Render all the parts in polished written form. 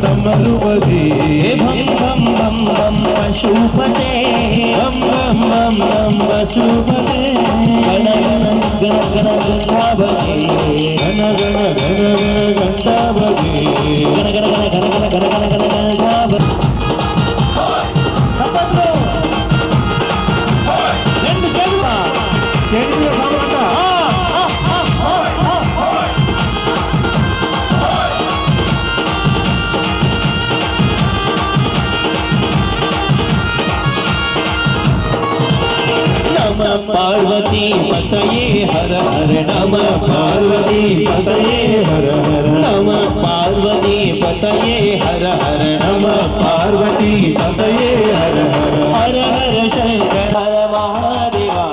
डमरुपति भम भम भम भम पशुपते बम बम बम बम पशुपते गण गण गण गण गंधावते घन घन घन घन घंटावते गण गण गण गण गण गण गण गण गंधावते రెండు చేతులు కేంద్రీయ సామరంట पार्वती पतये हर हर नम पार्वती पतये हर हर नम पार्वती पतये हर हर नम पार्वती पतये हर हर हर हर शंकर हर महादेवा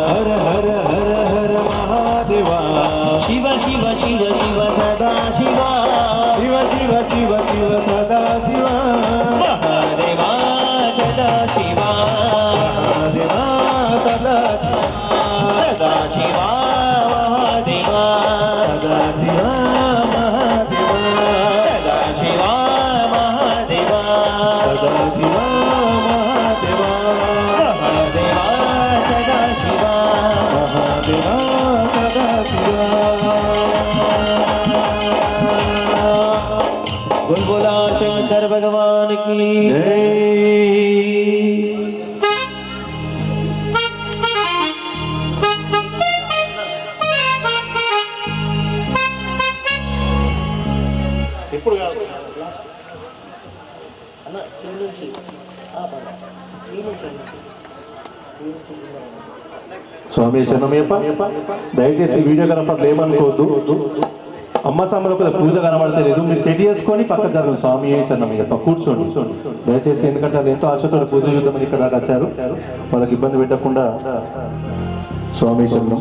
हर हर हर हर महादेवा शिव शिव शिव शिव सदा शिवा शिव शिव शिव शिव सदा शिवा महादेवा सदा शिवा महादेवा सदा सदा शिवा महादेवा सदा शिवा महादेवा सदा शिवा महादेवा सदा शिवा महादेवा महादेवा सदा शिवा महादेवा सदा शिवा बोल बोला शंकर भगवान की जय ఇప్పుడు కాదు లాస్ట్ అన్న సీ నుంచి సీ నుంచి స్వామి శరణమయ్యప్ప దయచేసి వీడియోగ్రాఫర్లు ఏమనుకోవద్దు అమ్మ సామలకు పూజ కనబడితే లేదు మీరు సెట్ చేసుకొని పక్క జరగదు స్వామి శరణమయ్యప్ప కూర్చోండి దయచేసి ఎందుకంటే వాళ్ళు ఎంతో ఆశతో పూజ యుద్ధమని ఇక్కడ వచ్చారు వాళ్ళకి ఇబ్బంది పెట్టకుండా స్వామి శరణం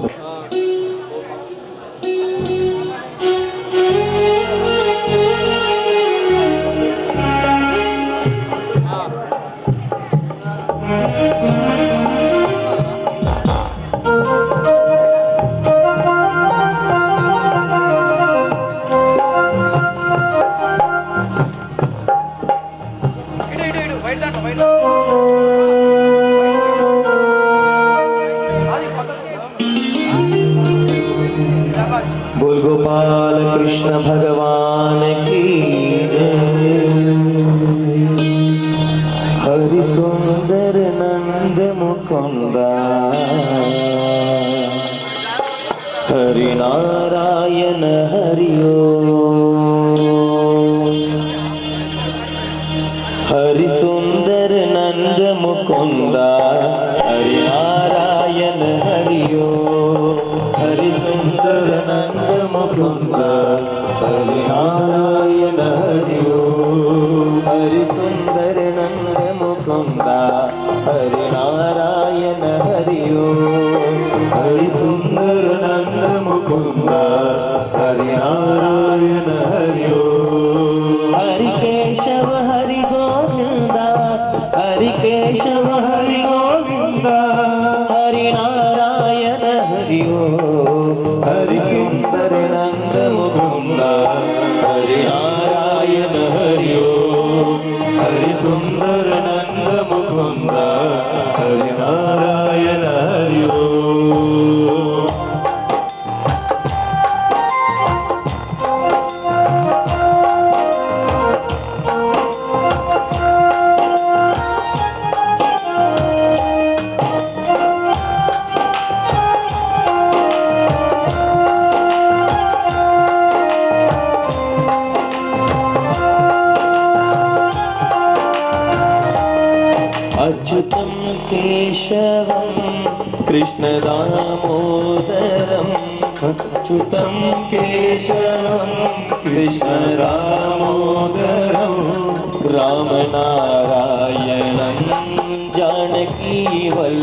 बोल गोपाल कृष्ण भगवान की जय हरि सुंदर नंद मुकुंदा हरि नारायण हरि हरि सुंदर नंद मुकुंदा हरि नारायण हरि हरि सुंदर नंद मुकुंद हरि नारायण हरि हरि सुंदर नंद मुकुंद हरि नारायण हरि हरि सुंदर नंद मुकुंद हरि नारायण हरि हरि केशव हरि गोविंद हरि केशव हरि गोविंद हरि नारायण हरि हरि सुंदर नंद मुकुंद हरि नारायण हरि हरि सुंदर नंद मुकुंद हरि नारायण हरि अच्युतं केशवं कृष्णदामोदरम् अच्युतं केशवं कृष्णदामोदरं रामनारायणं जानकीवल्लभं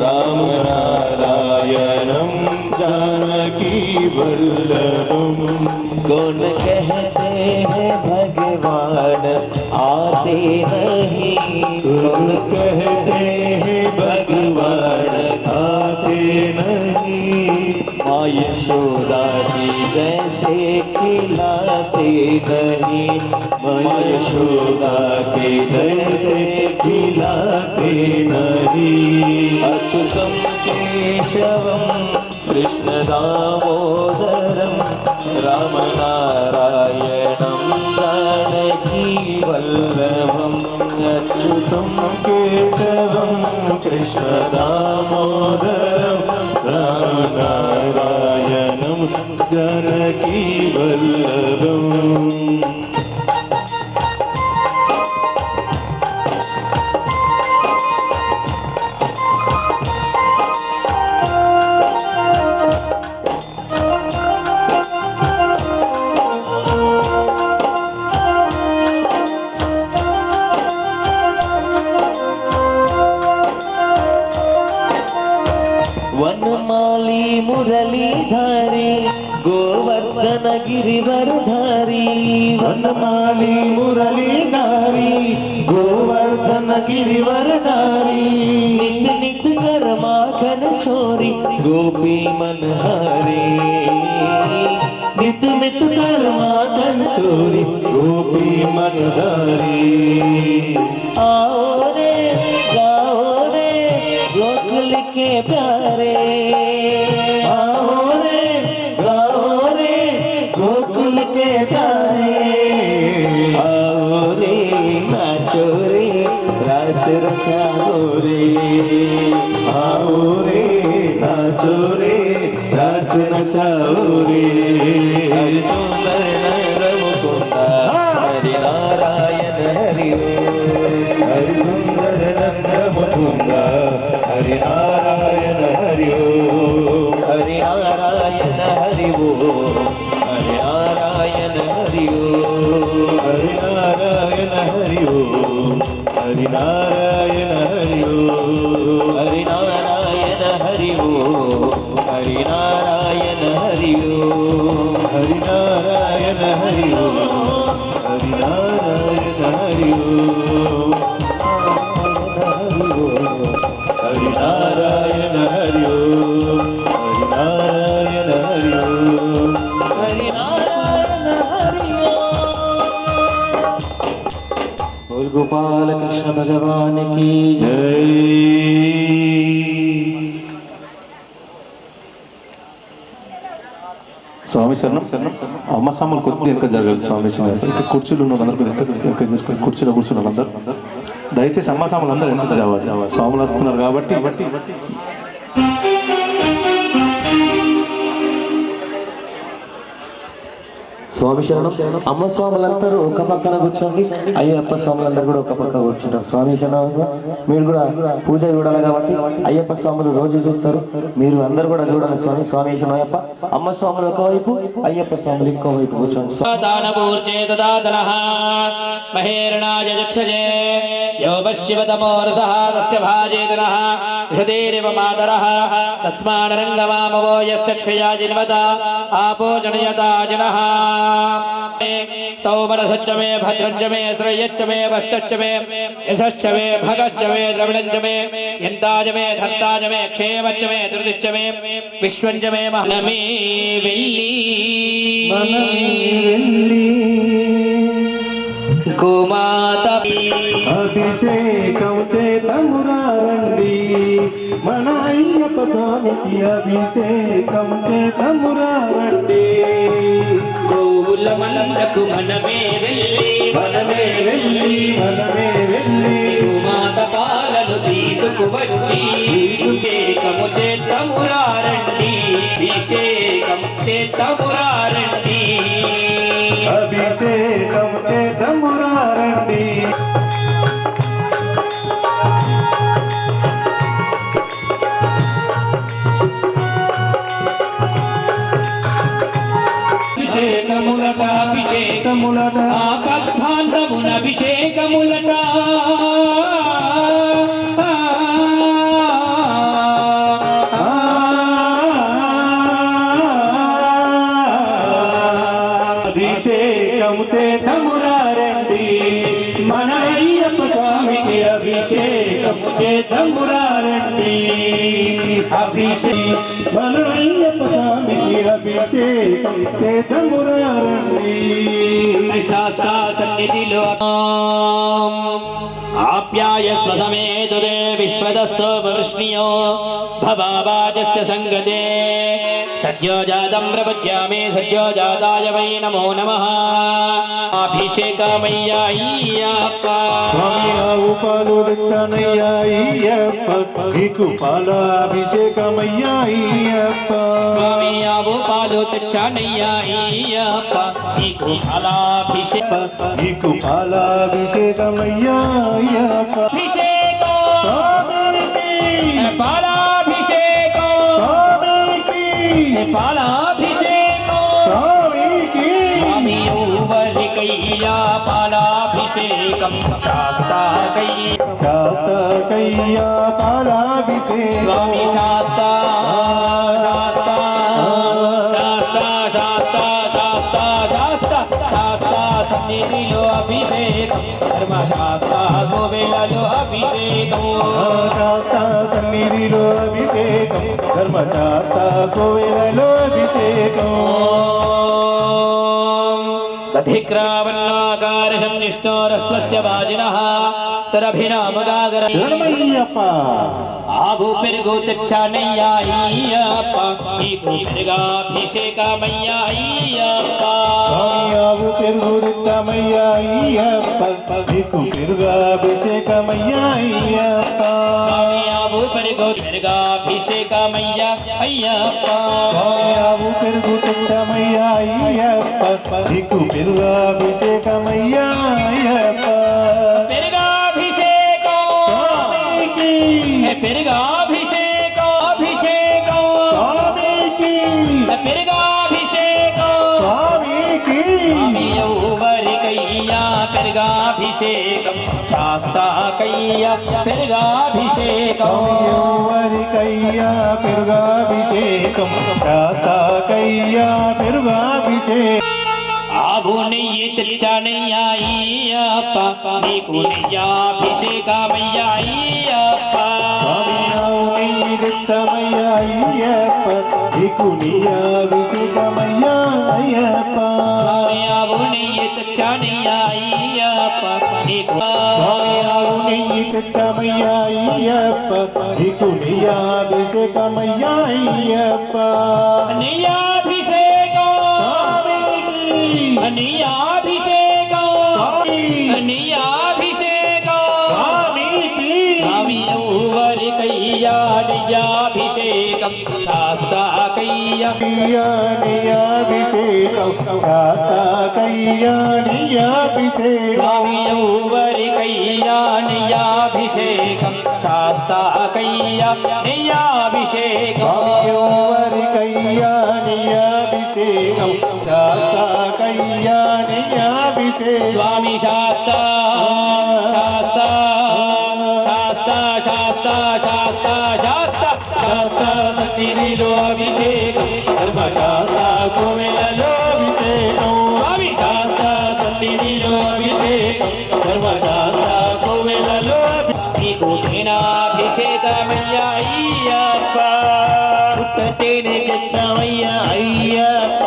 रामनारायणं जानकीवल्लभं कौन कहते हैं भगवान आते नहीं कौन कहते हैं भगवान आते नहीं माँ यशोदा जी जैसे खिलाते नहीं, माँ यशोदा के दर से खिलाते नहीं। अच्युतं केशवं कृष्ण दामोदरं रामनारायणं जानकी वल्लभम्। अच्युतं केशवं कृष्ण दामोदरं रामनारायणं जानकी वल्लभम्। वनमाली मुरलीधारी गोवर्धन गिरिवरधारी। वनमाली मुरलीधारी गोवर्धन गिरिवरधारी। नित नित कर माखन चोरी गोपी मनहारी। नित नित कर माखन चोरी गोपी मनहारी। आओ रे गाओ रे गोकुल के प्यारे। आओ रे गाओ रे गोकुल के प्यारे। आओ रे नाचो रे रास रचाओ रे। आओ रे नाचो रे रास नचाओ रे। हरि सुंदर नर मुकुंदा हरि नारायण हरि हरि सुंदर नंद मुकुंद हरि नारायण हरि ओम। हरि नारायण हरि ओम। हरि नारायण हरि ओम। हरि नारायण हरि ओम। हरि नारायण हरि ओम। हरि नारायण हरि ओम। हरि नारायण हरि ओम। हरि नारायण हरि ओम। हरि नारायण हरि ओम। हरि नारायण हरि ओम। हरि नारायण हरि ओम। हरि नारायण हरि ओम। बोल गोपाल कृष्ण भगवान की जय। जय। స్వామి శరణం. అమ్మ సామాన్లు కొద్ది వెనక జరగాలి స్వామి శరణం. ఇక్కడ కుర్చీలు ఉన్న అందరూ వెనక చేసుకొని కుర్చీలో కూర్చున్నారు అందరూ. దయచేసి అమ్మ సామాన్లు అందరూ వెనక రావాలి. స్వాములు వస్తున్నారు కాబట్టి స్వామి శరణం. అమ్మ స్వాములందరూ ఒక పక్కన కూర్చోండి. అయ్యప్ప స్వాములందరూ కూడా ఒక పక్క కూర్చుంటారు. స్వామి శరణం. మీరు కూడా పూజ చూడాలి కాబట్టి అయ్యప్ప స్వాములు రోజు చూస్తారు, మీరు అందరు కూడా చూడాలి. స్వామి స్వామి శరణం అయ్యప్ప. అమ్మ స్వాములు ఒకవైపు, అయ్యప్ప స్వాములు ఇంకో వైపు కూర్చోండి. మహేరణాయ దక్షజే యోపశివతమోరసః తస్య భాజేతనః యశదేరివ మాతరః తస్మానరంగమామవో యస్య క్షయాజిన్వత ఆపో జనయతా జనః సౌమరసచ్చ మే భద్రంచ మే శ్రేయశ్చ మే వశ్చ మే యశశ్చ మే భగశ్చ మే ద్రవిణంచ మే యంతాజ మే ధర్తాజ మే క్షేమచ్చ మే ధృతిశ్చ మే విశ్వంచ మే మనమే వెల్లి గోమాత అభిషేకం చేతమురారండి మన అయ్యప్ప స్వామికి అభిషేకం చేతమురారండి. గోవుల మనందకు మనమే వెళ్ళి మనమే వెళ్ళి మనమే వెళ్ళి గోమాత పాలను తీసుకువచ్చి అభిషేకము చేతమురారండి. అభిషేకం చేతమురారండి. అభిషేకం చేతమురారండి. అభిషేకములట అభిషేకములట ఆపద్బాంధవున అభిషేకములట అభిషేకం చేతమురారండి మన అయ్యప్ప స్వామికి అభిషేకం చేతమురారండి. అభిషేకం మన అయ్యప్ప స్వామికి అభిషేకం చేతమురారండి శాస్త్ర సన్నిధిలో ఆప్యాయ స్వసమేతుదే విశ్వదస్సోపవృష్ణియో భవావాజస్య సంగతే సద్యో జాతం ప్రపద్యామి సద్యో జాతాయ వై నమో నమః అభిషేకమయ్యాయ్యప్ప స్వామి ఆవు పాలు తెచ్చానయ్యా అయ్యప్ప నీకు పాలాభిషేకమయ్యాయ్యప్ప స్వామి ఆవు పాలు తెచ్చానయ్యాయ్యప్ప నీకు ఫలాభిషేక నీకు పాలాభిషేకమయ్యాయ్యప్ప అభిషేకం పాలాభిషేకం పాలాభిషేకం స్వామి ఎవరికయ్యా పాలాభిషేకం శాస్తకయ్యా పాలాభిషేకం స్వామి శాస్త సన్నిధిలో అభిషేకం ధర్మశాస్త్ర గోవేలలో అభిషేకం శాస్త్ర సన్నిధిలో అభిషేకం ధర్మశాస్త్ర కోవెలలో అభిషేకం దధిక్రావన్నాకారశం నిష్ఠోరస్వస్య వాజినః సురభిరామగాగర శరణమయ్యప్ప ఆవు పెరుగు తెచ్చానయ్యాయ్యప్ప నీకు పెరుగాభిషేకమయ్యాయ్యప్ప స్వామి ఆవు పెరుగు తెచ్చామయ్యా అయ్యప్ప నీకు పెరుగాభిషేకమయ్యా అయ్యప్ప స్వామి ఆవు పెరుగు పెరుగాభిషేకమయ్యా అయ్యప్ప స్వామి ఆవు పెరుగు తెచ్చామయ్యా అయ్యప్ప నీకు పెరుగాభిషేకమయ్యా అయ్యప్ప పెరుగాభిషేకం స్వామికి పెరుగాభిషేకం అభిషేకం స్వామికి పెరుగాభిషేకం స్వామికి స్వామి ఎవరికయ్యా పెరుగాభిషేకం శాస్త్రకయ్యా పెరుగాభిషేకం ఎవరికయ్యా పెరుగాభిషేకం శాస్తకయ్యా పెరుగాభిషేకం ఆవు నెయ్యి తెచ్చానయ్యాయ్యప్ప నీకు నెయ్యాభిషేకమయ్యా అయ్యప్ప స్వామి ఆవు నెయ్యి తెచ్చామయ్యా అయ్యప్ప నీకు నీయాభిషేకమయ్యా అయ్యప్ప స్వామి ఆవు నెయ్యి తెచ్చానయ్యాయ్యప్ప నీకు స్వామి ఆవు నెయ్యి తెచ్చామయ్యా అయ్యప్ప నీకు నీయాభిషేకమయ్యా అయ్యప్ప నెయ్యాభిషేకం నెయ్యాభిషేకం నెయ్యాభిషేకం స్వామికి స్వామి ఎవరికయ్యా నెయ్యాభిషేకం శాస్త్రకయ్యా నీయాభిషేకం శాస్తకయ్యా నీయాభిషేకం స్వామి ఎవరికయ్యా నెయ్యాభిషేకం శాస్త్రకయ్యా నెయ్యాభిషేకం ఎవరికయ్యా నీయాభిషేకం శాస్తకయ్యా నీయాభిషేకం స్వామి శాస్త్ర శాస్త్ర శాస్త్ర శాస్త్ర శాస్త్ర శాస్త్ర శాస్త్ర సన్నిధిలో అభిషేకం ధర్మశాస్త్ర కోవెలలో అభిషేకం స్వామి శాస్త్ర సన్నిధిలో అభిషేకం ధర్మశాస్త్ర కోవెలలో నీకు తేనాభిషేకమయ్యా అయ్యప్ప పుట్టతేనే తెచ్చామయ్యా అయ్యప్ప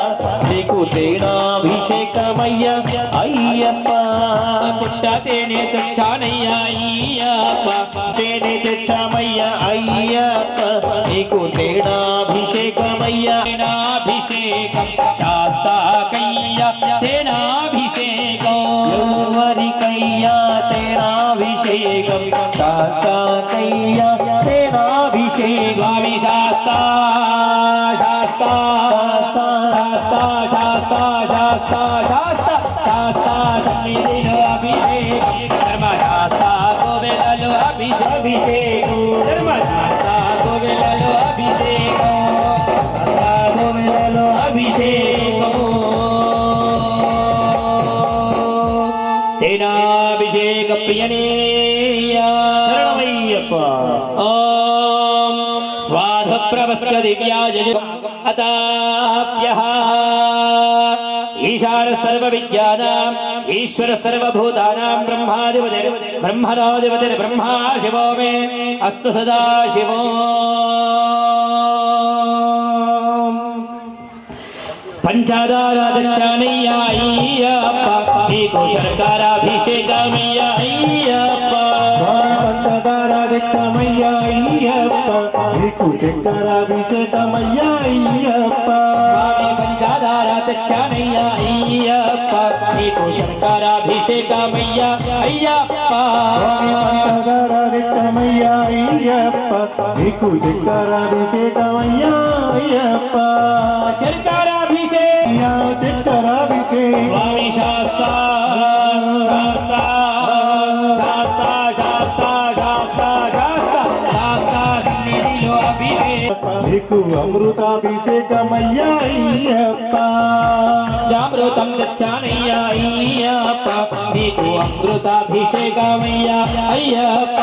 నీకు తేనాభిషేకమయ్యా అయ్యప్ప పుట్టతేనే తెచ్చానయ్యా అయ్యప్ప తేనె తెచ్చామయ్యా అయ్యప్ప నీకు తేనాభిషేకమయ్యా తేనాభిషేకం శాస్త్రకయ్యా తేనాభిషేకం ఎవరికయ్యా తేనాభిషేకం శాస్త్రకయ్యా తేనాభిషేకం స్వామి శాస్త్ర శాస్త్ర శాస్త్ర శాస్త్ర శాస్త్ర శాస్త్ర శాస్త్ర సన్నిధిలో అభిషేకం ధర్మశాస్త్ర కోవెలలో అభిషేకం ధర్మశాస్త్ర కోవెలలో అభిషేకం కోవెలలో అభిషేకము తేనాభిషేక ప్రియనేయ్యప్ప ఓం స్వాధ ప్రవస్య దివ్యాజ అతాప్యః ఈశాన సర్వ విద్యానాం ఈశ్వర సర్వభూతానాం బ్రహ్మాధిపతిర్ బ్రహ్మణోధిపతిర్ బ్రహ్మా శివో మే అస్తు సదా శివో పంచదార తెచ్చానయ్యా అయ్యప్ప నీకు శర్కరాభిషేకమయ్యా అయ్యప్ప పంచదార తెచ్చామయ్యా అయ్యప్ప నీకు చక్కెరాభిషేకమయ్యా అయ్యప్ప స్వామి పంచదార తెచ్చానయ్యా అయ్యప్ప నీకు శర్కరాభిషేకమయ్యా అయ్యప్ప పంచదార తెచ్చామయ్యా అయ్యప్ప నీకు చక్కెరాభిషేకమయ్యా అయ్యప్ప శర్కరాభిషేక చక్కెరాభిషేకం స్వామి శాస్తా శాస్తా శాస్తా శాస్తా శాస్తా శాస్తా శాస్తా సన్నిధిలో అభిషేకం నీకు అమృతాభిషేకమయ్యా అయ్యప్ప జామృతం తెచ్చానయ్యా అయ్యప్ప నీకు అమృతాభిషేకమయ్యా అయ్యప్ప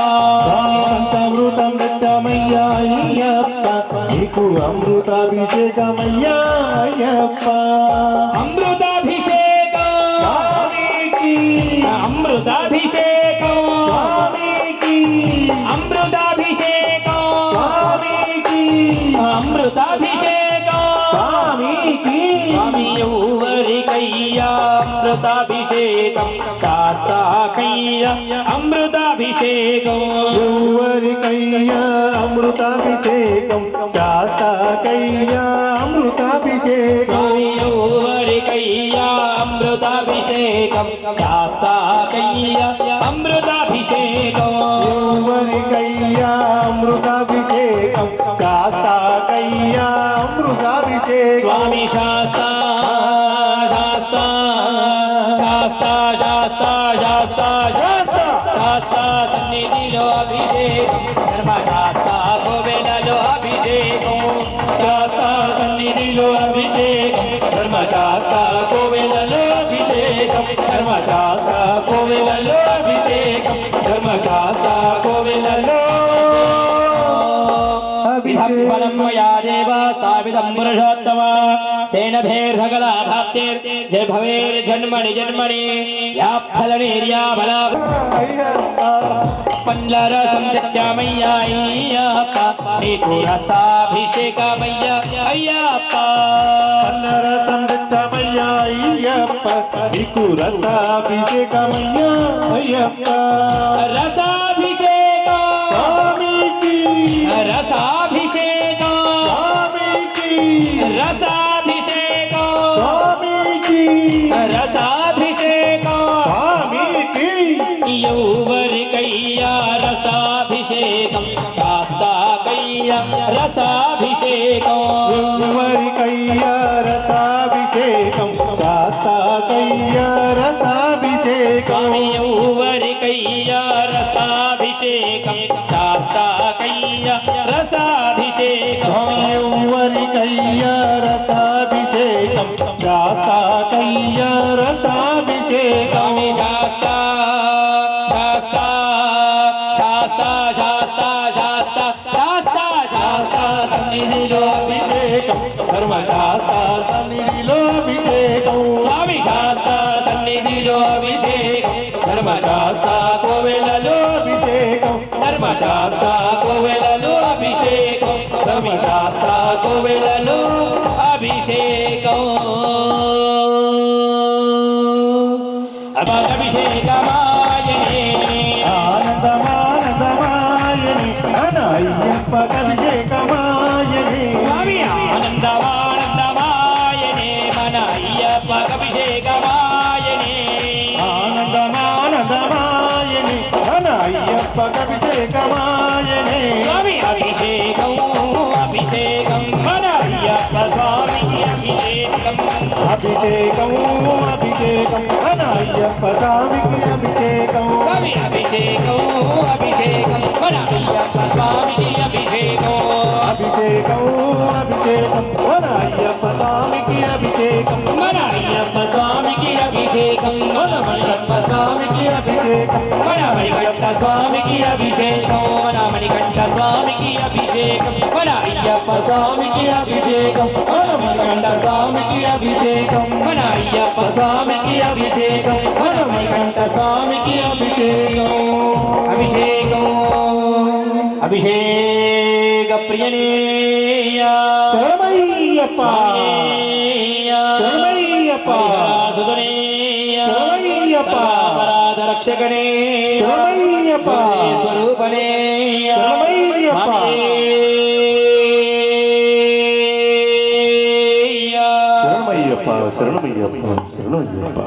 పంచామృతం తెచ్చామయ్యా అయ్యప్ప నీకు అమృతాభిషేకమయ్యా అయ్యప్ప అమృతాభిషేకం స్వామికి అమృతాభిషేకం స్వామికి అమృతాభిషేకం స్వామికి అమృతాభిషేకం స్వామికి స్వామి ఎవరికయ్యా అమృతాభిషేకం శాస్త్రాకయ్యా అమృతాభిషేకం ఎవరికయ్యా అమృతాభిషేకం శాస్త్రకయ్యా అమృతాభిషేకం స్వామి ఎవరికయ్యా అమృతాభిషేకం శాస్త్రాకయ్యా అమృతాభిషేకం ఎవరికయ్యా అమృతాభిషేకం శాస్త్రకయ్యా అమృతాభిషేకం స్వామి శాస్త్రా శాస్త్రా శాస్త్రా శాస్త్రా శాస్త్రా శాస్త్రా శాస్త్రా సన్నిధిలో అభిషేకం ధర్మశాస్త్ర కోవెలలో అభిషేకం శాస్త్ర సన్నిధిలో అభిషేకం ధర్మశాస్త్ర కోవెలలో అభిషేకం ధర్మశాస్త్ర కోవెలలో అభిషేకం ధర్మశాస్త్ర కోవెలలో ఫలం మయా దేవ స్థాపితం పురుషోత్తమ తేన భేర్సకలాభాప్తిర్జన్మని జన్మని యా ఫలనీర్యా బలా పండ్లరసం తెచ్చామయ్యా అయ్యప్ప నీకు రసాభిషేకమయ్యా అయ్యప్ప రసం తెచ్చామయ్యా అయ్యప్ప నీకు రసాభిషేకమయ్యా అయ్యప్ప రసాభిషేకం స్వామికి రసాభిషేకం స్వామికి రసాభిషేకం స్వామికి రసాభిషేకం స్వామికి ఎవరికయ్యా రసాభిషేకం శాస్త్రాకయ్యా రసాభిషేకం ఎవరికయ్యా రసాభిషేకం శాస్త్రకయ్యా రసాభిషేకం స్వామి ఎవరికయ్యా రసాభిషేకం శాస్త్రాకయ్యా రసాభిషేకం ఎవరికయ్యా రసాభిషేకం శాస్త్రకయ్యా రసాభిషేకం స్వామి శాస్త్ర శాస్త్ర శాస్త్ర శాస్త్ర శాస్త్ర శాస్త్ర శాస్త్ర సన్నిధిలో అభిషేకం ధర్మశాస్త్ర సన్నిధిలో అభిషేకం స్వామి శాస్త్ర సన్నిధిలో అభిషేకం ధర్మశాస్త్ర కోవెలలో అభిషేకం ధర్మశాస్త్ర కోవెలలో అభిషేకం ధర్మశాస్త్ర కోవెలలో అభిషేకం అభిషేకమాయనే ఆనందమానందమాయని అయ్యప్ప అభిషేకమాయని స్వామి ఆనందమానందమాయనే మన అయ్యప్ప అభిషేకమాయనే ఆనందమానందమాయని అయ్యప్ప అభిషేకమాయని స్వామి అభిషేకం అభిషేకం మన అయ్యప్ప స్వామికి అభిషేకం అభిషేకం అభిషేకం అయ్యప్ప స్వామికి అభిషేకం స్వామి అభిషేకం అభిషేకం మన అయ్యప్ప స్వామికి అభిషేకం అభిషేకం అభిషేకం అయ్యప్ప స్వామికి అభిషేకం మన అయ్యప్ప స్వామికి అభిషేకం మన మణికంఠ స్వామికి అభిషేకం మన మణికంఠ స్వామికి అభిషేకం మన మణికంఠ స్వామికి అభిషేకం మన అయ్యప్ప స్వామికి అభిషేకం మన మణికంఠ స్వామికి అభిషేకం మన అయ్యప్ప స్వామికి అభిషేకం మన మణికంఠ స్వామికి అభిషేకం అభిషేకం అభిషేక ప్రియనేయ శరణమయ్యప్ప స్వామినేయ రక్షకనే శరణమయ్యప్ప. స్వరూపనే శరణమయ్యప్ప. శరణమయ్యప్ప శరణమయ్యప్ప శరణమయ్యప్ప.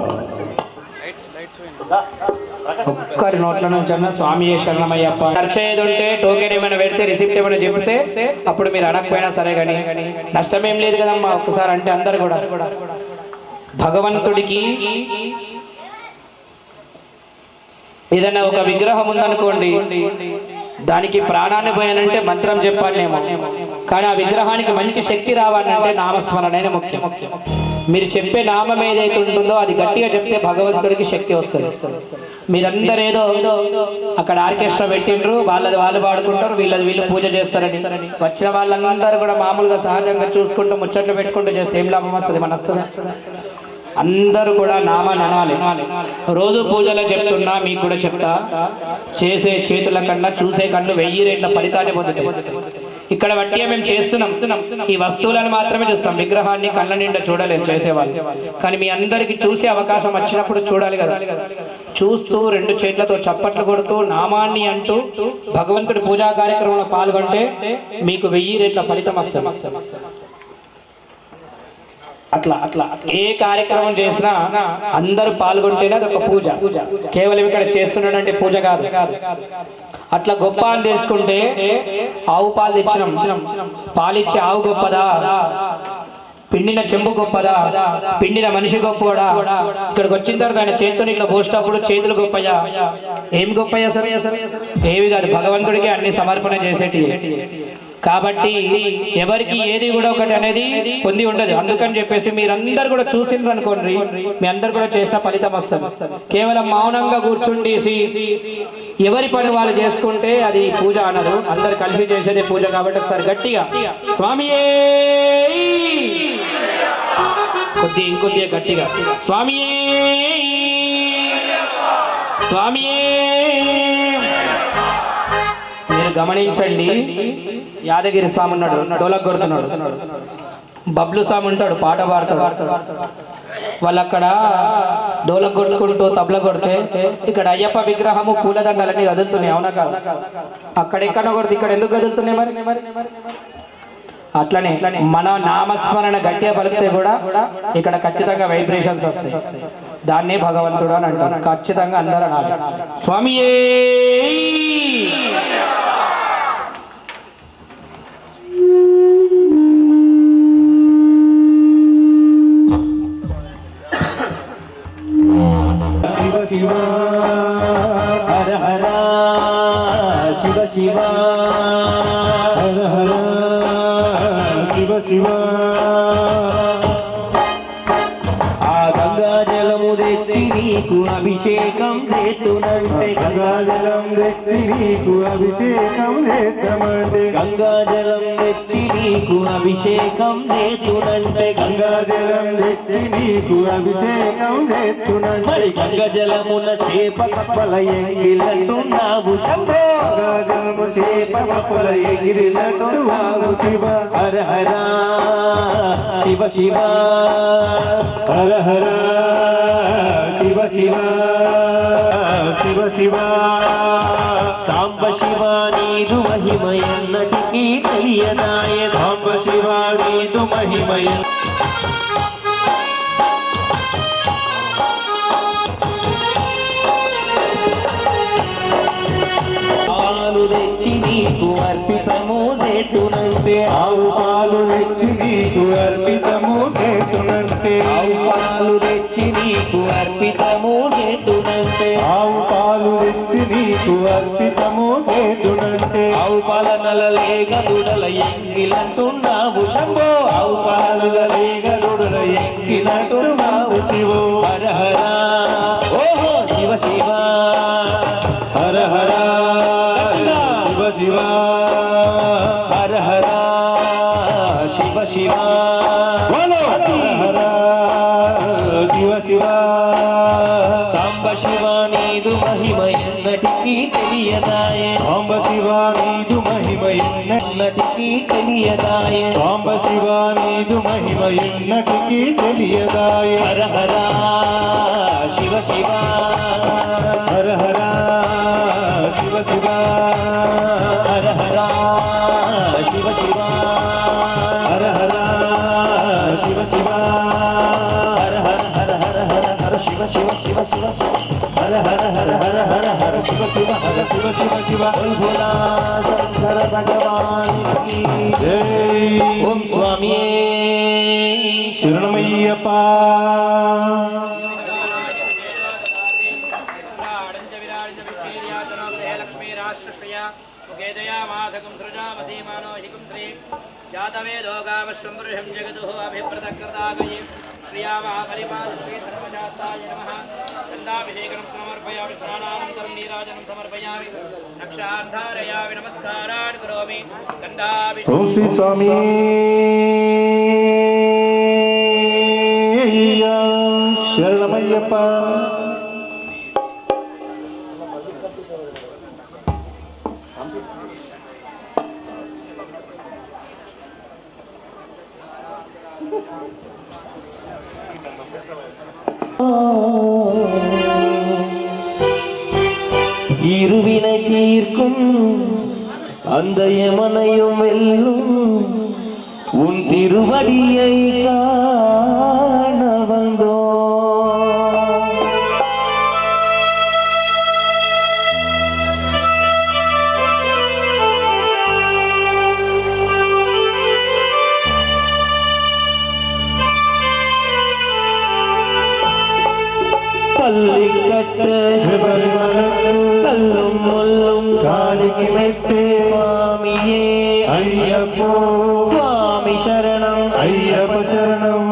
ఒక్కరి నోట్ల నుంచి అన్న స్వామి శరణమయ్యప్ప. ఖర్చు ఏది ఉంటే టోకెన్ ఏమైనా పెడితే రిసిప్ట్ ఏమైనా చెప్తే అప్పుడు మీరు అడగకపోయినా సరే కానీ నష్టమేం లేదు కదమ్మా. ఒక్కసారి అంటే అందరు కూడా భగవంతుడికి ఏదైనా ఒక విగ్రహం ఉందనుకోండి, దానికి ప్రాణాన్ని పోయానంటే మంత్రం చెప్పాలేమో, కానీ ఆ విగ్రహానికి మంచి శక్తి రావాలంటే నామస్మరణనే ముఖ్యం. మీరు చెప్పే నామం ఏదైతే ఉంటుందో అది గట్టిగా చెప్తే భగవంతుడికి శక్తి వస్తుంది. మీరందరూ ఏదో అక్కడ ఆర్కెస్ట్రా పెట్టిండ్రు, వాళ్ళది వాళ్ళు పాడుకుంటారు, వీళ్ళది వీళ్ళు పూజ చేస్తారని వచ్చిన వాళ్ళందరూ కూడా మామూలుగా సహజంగా చూసుకుంటూ ముచ్చట్లు పెట్టుకుంటూ చేస్తే ఏం లాభం వస్తుంది? మన వస్తుంది? అందరూ కూడా నామాన్ని అనాలి. రోజు పూజలో చెప్తున్నా, మీకు కూడా చెప్తా, చేసే చేతుల కన్నా చూసే కన్ను 1000 రెట్ల ఫలితాన్ని పొందుతాయి. ఇక్కడ బట్టి మేము చేస్తున్నాం, ఈ వస్తువులను మాత్రమే చూస్తాం, విగ్రహాన్ని కళ్ళ నిండా చూడలేము చేసేవాళ్ళు. కానీ మీ అందరికి చూసే అవకాశం వచ్చినప్పుడు చూడాలి కదా. చూస్తూ 2 చేతులతో చప్పట్లు కొడుతూ నామాన్ని అంటూ భగవంతుడి పూజా కార్యక్రమంలో పాల్గొంటే మీకు 1000 రెట్ల ఫలితం వస్తుంది. అట్లా అట్లా ఏ కార్యక్రమం చేసినా అందరూ పాల్గొంటేనే అది ఒక పూజ. కేవలం ఇక్కడ చేస్తున్నాడంటే పూజ కాదు. అట్లా గొప్ప అని తెలుసుకుంటే ఆవు పాలు తెచ్చినాం, పాలిచ్చే ఆవు గొప్పదా, పిండిన చెంబు గొప్పదా, పిండిన మనిషి గొప్పడా? ఇక్కడికి వచ్చిన తర్వాత ఆయన చేతితో ఇట్లా పోసేటప్పుడు చేతులు గొప్పయా? ఏం గొప్పయా? సరే ఏవి కాదు, భగవంతుడికి అన్ని సమర్పణ చేసేటి. కాబట్టి ఎవరికి ఏది కూడా ఒకటి అనేది పొంది ఉండదు. అందుకని చెప్పేసి మీరందరు కూడా చూసిండ్రు అనుకోండి, మీ అందరు కూడా చేసిన ఫలితం వస్తుంది. కేవలం మౌనంగా కూర్చుండి ఎవరి పని వాళ్ళు చేసుకుంటే అది పూజ అనరు. అందరు కలిసి చేసేది పూజ. కాబట్టి ఒకసారి గట్టిగా స్వామియే, ఇంకొద్దిగా గట్టిగా స్వామియే స్వామియే. మీరు గమనించండి, యాదగిరి స్వామి ఉన్నాడు, డోలక్ కొడుతున్నాడు. బబ్లు స్వామి ఉంటాడు, పాట పాడతాడు. వాళ్ళు అక్కడ డోలక్ కొట్టుకుంటూ తబల కొడితే ఇక్కడ అయ్యప్ప విగ్రహము పూలదండలన్నీ కదులుతున్నాయి. అవునా కాదు? అక్కడెక్కడ కొడితే ఇక్కడ ఎందుకు కదులుతున్నాయి మరి? అట్లనే మన నామస్మరణ గట్టిగా పలికితే కూడా ఇక్కడ ఖచ్చితంగా వైబ్రేషన్స్ వస్తాయి. దాన్నే భగవంతుడు అని అంటారు. ఖచ్చితంగా అందరూ అనాలి స్వామియే. శివ శివ హర హర శివ శివ హర హర శివ శివ. ఆ గంగా జలము తెచ్చి నీకు అభిషేకం చేతునంటే, గంగా జలం తెచ్చి నీకు అభిషేకం చేద్దామంటే, గంగా జలం తెచ్చి నీకు అభిషేకం చేతునంటే, గంగా జలం తెచ్చి నీకు అభిషేకం చేతునంటే, మరి గంగ జలమున చేప కప్పల ఎంగిలంటున్నావు శంభో, గంగా జలము చేప కప్పల ఎంగిలంటున్నావు శివ. హర హర శివ శివ హర హర శివ శివ శివ శివ. సాంబ శివ నీదు మహిమ ఎన్నటికీ తెలియదాయ, సాంబ శివ నీదు మహిమ పాలు తెచ్చి నీకు అర్పితము చేతునంటే, ఆవు పాలు తెచ్చి నీకు అర్పితము చేతునంటే, ఆవు పాలు తెచ్చి నీకు అర్పితము చేతునంటే, ఆవు పాలు తెచ్చి నీకు అర్పితము చేతునంటే, ఆవు పాల నలలేగ దుడల ఎంగిలంటున్నావు శంభో, ఆవు పాలు లేగ దుడల ఎంగిలంటున్నావు శివో. హర హర ఓహో శివ శివ హర హర శివ శివ హర హర శివ శివ హర హర శివ శివ. సాంబ శివ నీదు మహిమ ఎన్నటికీ తెలియదాయే, సాంబ శివ నీదు మహిమ ఎన్నటికీ తెలియదాయే, సాంబ శివ నీదు మహిమ ఎన్నటికీ తెలియదాయే. హర హర శివ శివ హర హర హర హర హర హర శివ శివ హర శివ శివ శివ భోలా శంకర భగవానికి జై. ఓం స్వామి శరణమయ్యప్ప. जातवेदो गावश्वं जगदुः अभिप्रतकृतागये श्रियामहापरिपालश्री धर्मशास्त्राय नमः. गन्धाभिषेकं समर्पयामि, स्नानानन्तरं नीराजनं समर्पयामि, रक्षार्धारयामि, नमस्कारान् करोमि. ఓం శ్రీ స్వామి శరణమయ్యప్ప. இருவினை தீர்க்கும் அந்த யமனையும் வெல்லும் உன் திருவடியை காண வந்தோ. பள்ளிக்கட்டு கல்லும் முள்ளும் காலிக்கு மெட்டு சுவாமியே ஐயப்போ சுவாமி சரணம் ஐயப்ப சரணம்.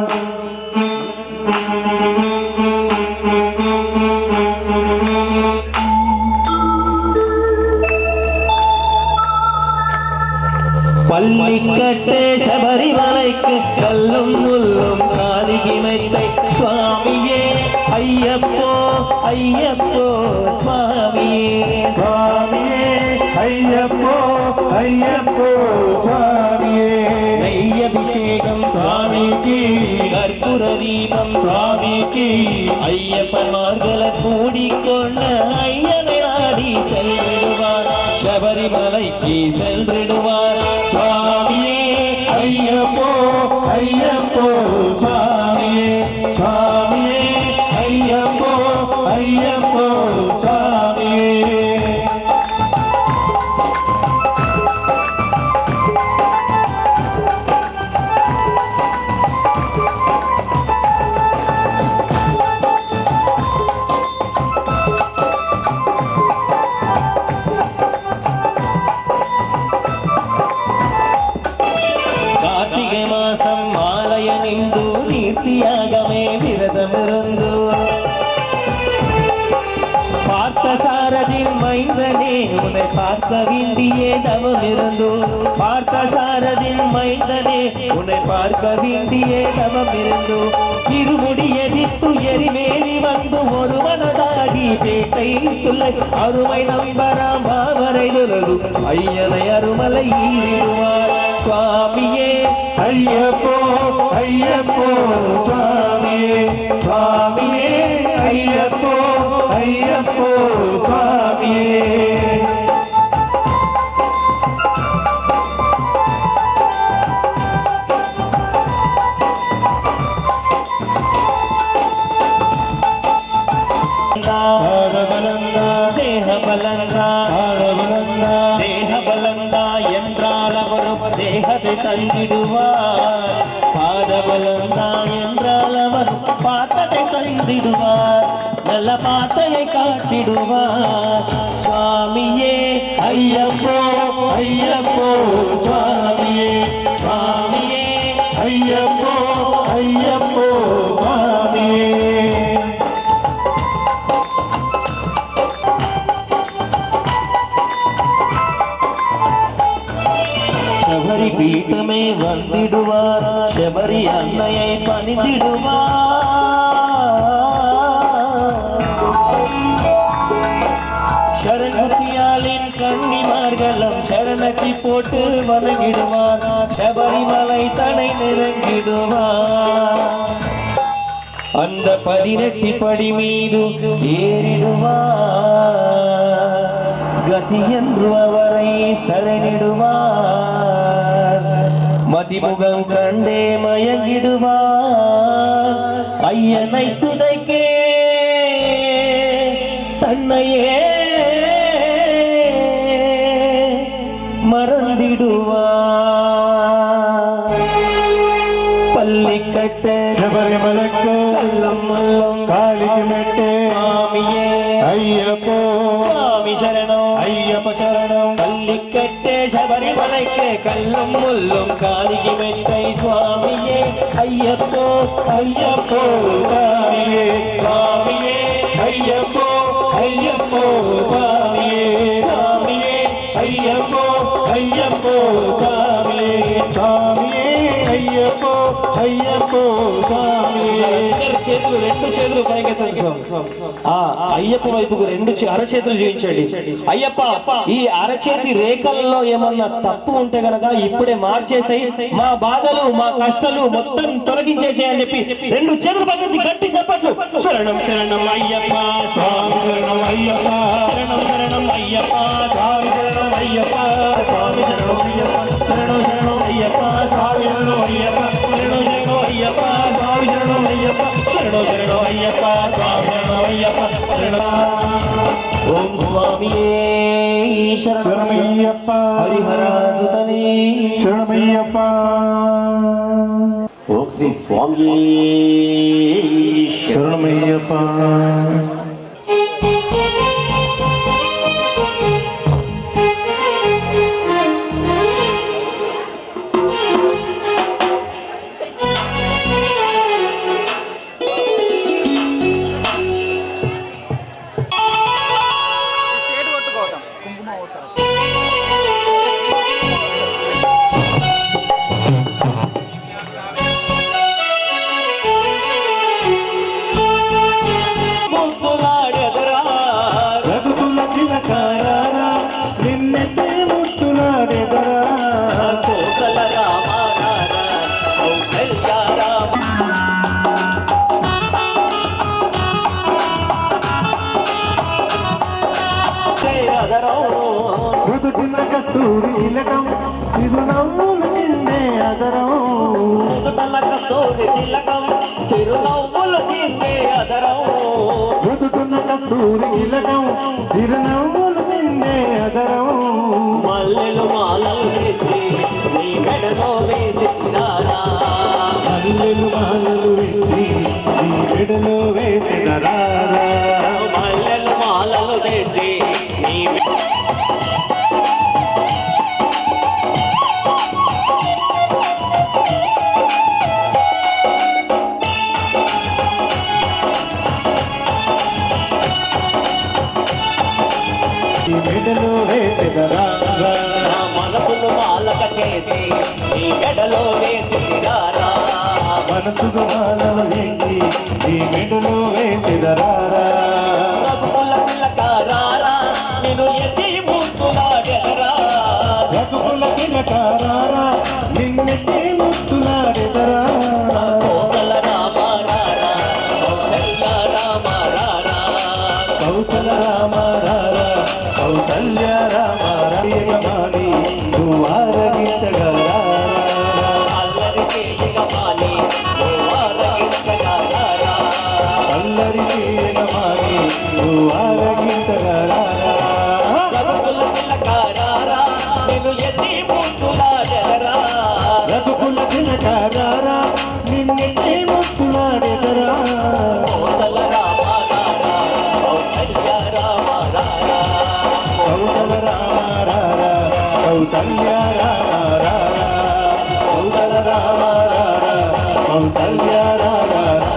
பள்ளிக்கட்டு சபரிமலைக்கு கல்லும் முள்ளும் காலிக்கு மெத்தை சுவாமியே ஐயப்போ ஐயப்போ சுவாமியே சுவாமியே ஐயப்போ ஐயப்போ சுவாமியே. நெய்யபிஷேகம் சுவாமிக்கு கற்பூர தீபம் சுவாமிக்கு ஐயப்பன்மார்களை கூடிக்கொண்ட ஐயனை நாடி சென்றிடுவார், சபரிமலைக்கு சென்றிடுவார் சுவாமியே ஐயப்போ ஐயப்போ சுவாமியே சுவாமியே ஐயப்போ ஐயப்போ சுவாமியே. கார்த்திகை மாசம் மாலைய நின்று நீர்த்தியாகமே விரதமிருந்து பார்த்த சாரதின் மைந்தனே உன்னை பார்க்க வேண்டியே தவமிருந்து, பார்த்த சாரதின் மைந்தனே உன்னை பார்க்க வேண்டியே தவமிருந்து, இருமுடி எதிர்த்து எரிமேலி வந்து ஒரு மனதாடி பேட்டை துளை அருமை நம்பராம் பாவரை துலகு ஐயனை அருமலை ஈடுவார் சுவாமியே ஐயப்போ ஐயப்போ சுவாமியே சுவாமியே ஐயப்போ ஐயப்போ சுவாமியே. தேகபலந்தா என்றால் அவரும் தேகத்தை தந்திடுவார், பாதபலந்தா என்றால் அவர் பாத்தத்தை தந்திடுவார், நல்ல பாத்தையை காட்டிடுவார் சுவாமியே ஐயப்போ ஐயப்போ சுவாமியே சுவாமியே ஐயப்போ ஐயப்போ சுவாமியே. சபரி பீட்டமே வந்திடுவார், சபரி அன்னையை பணிந்திடுவார், சரணத்தியாலின் கன்னிமார்களும் சரணத்தை போட்டு வணங்கிடுவார், சபரிமலை தனை நெருங்கிடுவார், அந்த 18 படி மீது ஏறிடுவார், கதி என்று அவரை சரணிடுவார், மதிமுகம் கண்டே மயங்கிடுவார், ஐயனை துதைக்கே தன்னையே மறந்திடுவா பள்ளிக்கட்ட ശബരിമലക്ക് கள்ளம் மல்லம் കാലിക്ക് മെട്ടെ சுவாமியே അയ്യപ്പോ சுவாமி சரணம் അയ്യപ്പ ശരണം பள்ளிக்கட்டு சபரிமலைக்கு கல்லும் முள்ளும் காலிக்கு மெத்தை சுவாமியே ஐயப்போ ஐயப்போ സ്വാമിയേ சுவாமியே അയ്യപ്പോ അയ്യപ്പോ സ്വാമിയേ சுவாமியே അയ്യപ്പോ അയ്യപ്പോ സ്വാമിയേ സ്വാമിയേ അയ്യപ്പോ അയ്യപ്പോ സ്വാമിയേ చేతులు రెండు చేతులు పైకెత్తండి అయ్యప్ప వైపుకు రెండు అరచేతులు చూపించండి అయ్యప్ప ఈ అరచేతి రేఖల్లో ఏమన్నా తప్పు ఉంటే గనక ఇప్పుడే మార్చేసాయి మా బాధలు మా కష్టాలు మొత్తం తొలగించేసాయి అని చెప్పి రెండు చేతులు పైకెత్తి గట్టి చెప్పట్లు శరణం శరణం అయ్యప్ప స్వామి శరణం అయ్యప్ప శరణం శరణం అయ్యప్ప స్వామి శరణం అయ్యప్ప స్వామి శరణం అయ్యప్ప శరణం శరణం అయ్యప్ప స్వామి శరణం అయ్యప్ప శరణం శరణం అయ్యప్ప స్వామి శరణం అయ్యప్ప శరణం శరణం అయ్యప్ప స్వామి శరణం అయ్యప్ప శరణం ఓం స్వామియే శరణం శరణమయ్యప్ప హరిహరాసుతనే శరణమయ్యప్ప ఓం శ్రీ స్వామియే శరణమయ్యప్ప ముద్దులాడెదరా రఘుకుల తిలకారారా నిన్నెత్తే ముత్తులాడెదరా కోసల రామారారా కౌసల్య రామ మృదుటిన కస్తూరి తిలకం చిరునవ్వులు నిన్నే అదరం చిరునవ్వులు చిందే అదరం మృదుటున్న కస్తూరి తిలకం చిరునవ్వులు నిన్నే అదరం మల్లెలు మాలలు తెచ్చి నీ మెడలో వేసినారా మల్లెలు మాలలు వెండి నీ మెడలో వేసినరా మల్లెలు మాలలు తెచ్చి నీ నీ మెడలో వేసినరా నా మనసును మాలక చేసి నీ మెడలో వేసినారా మనసుకు మాలలు వెండి నీ మెడలో వేసినరా రఘుకుల పిల్లకారారా నేను ఎత్తి ముద్దులాడెదరా రఘుకుల తిలకారారా నిన్నెత్తే ముత్తులాడెదరా కోసల రామారారా కౌసల్య రామారారా కౌసల రామారారా కౌసల్య రామారాయమాని నువ్వు ఆరగించగలరా అల్లరి చేయగమాని ఆరగించగలరా అల్లరి చేయగమాని నువ్వు ఆరగించగలరా రఘుకుల పిల్లకారారా నేను ఎత్తి ముద్దులాడెదరా రఘుకుల తిలకారారా నిన్నెత్తే ముత్తులాడెదరా కోసల రామారారా కౌసల్య రామారారా కౌసల రామారారా కౌసల్య రామారారా కౌసల రామారారా కౌసల్య రామారారా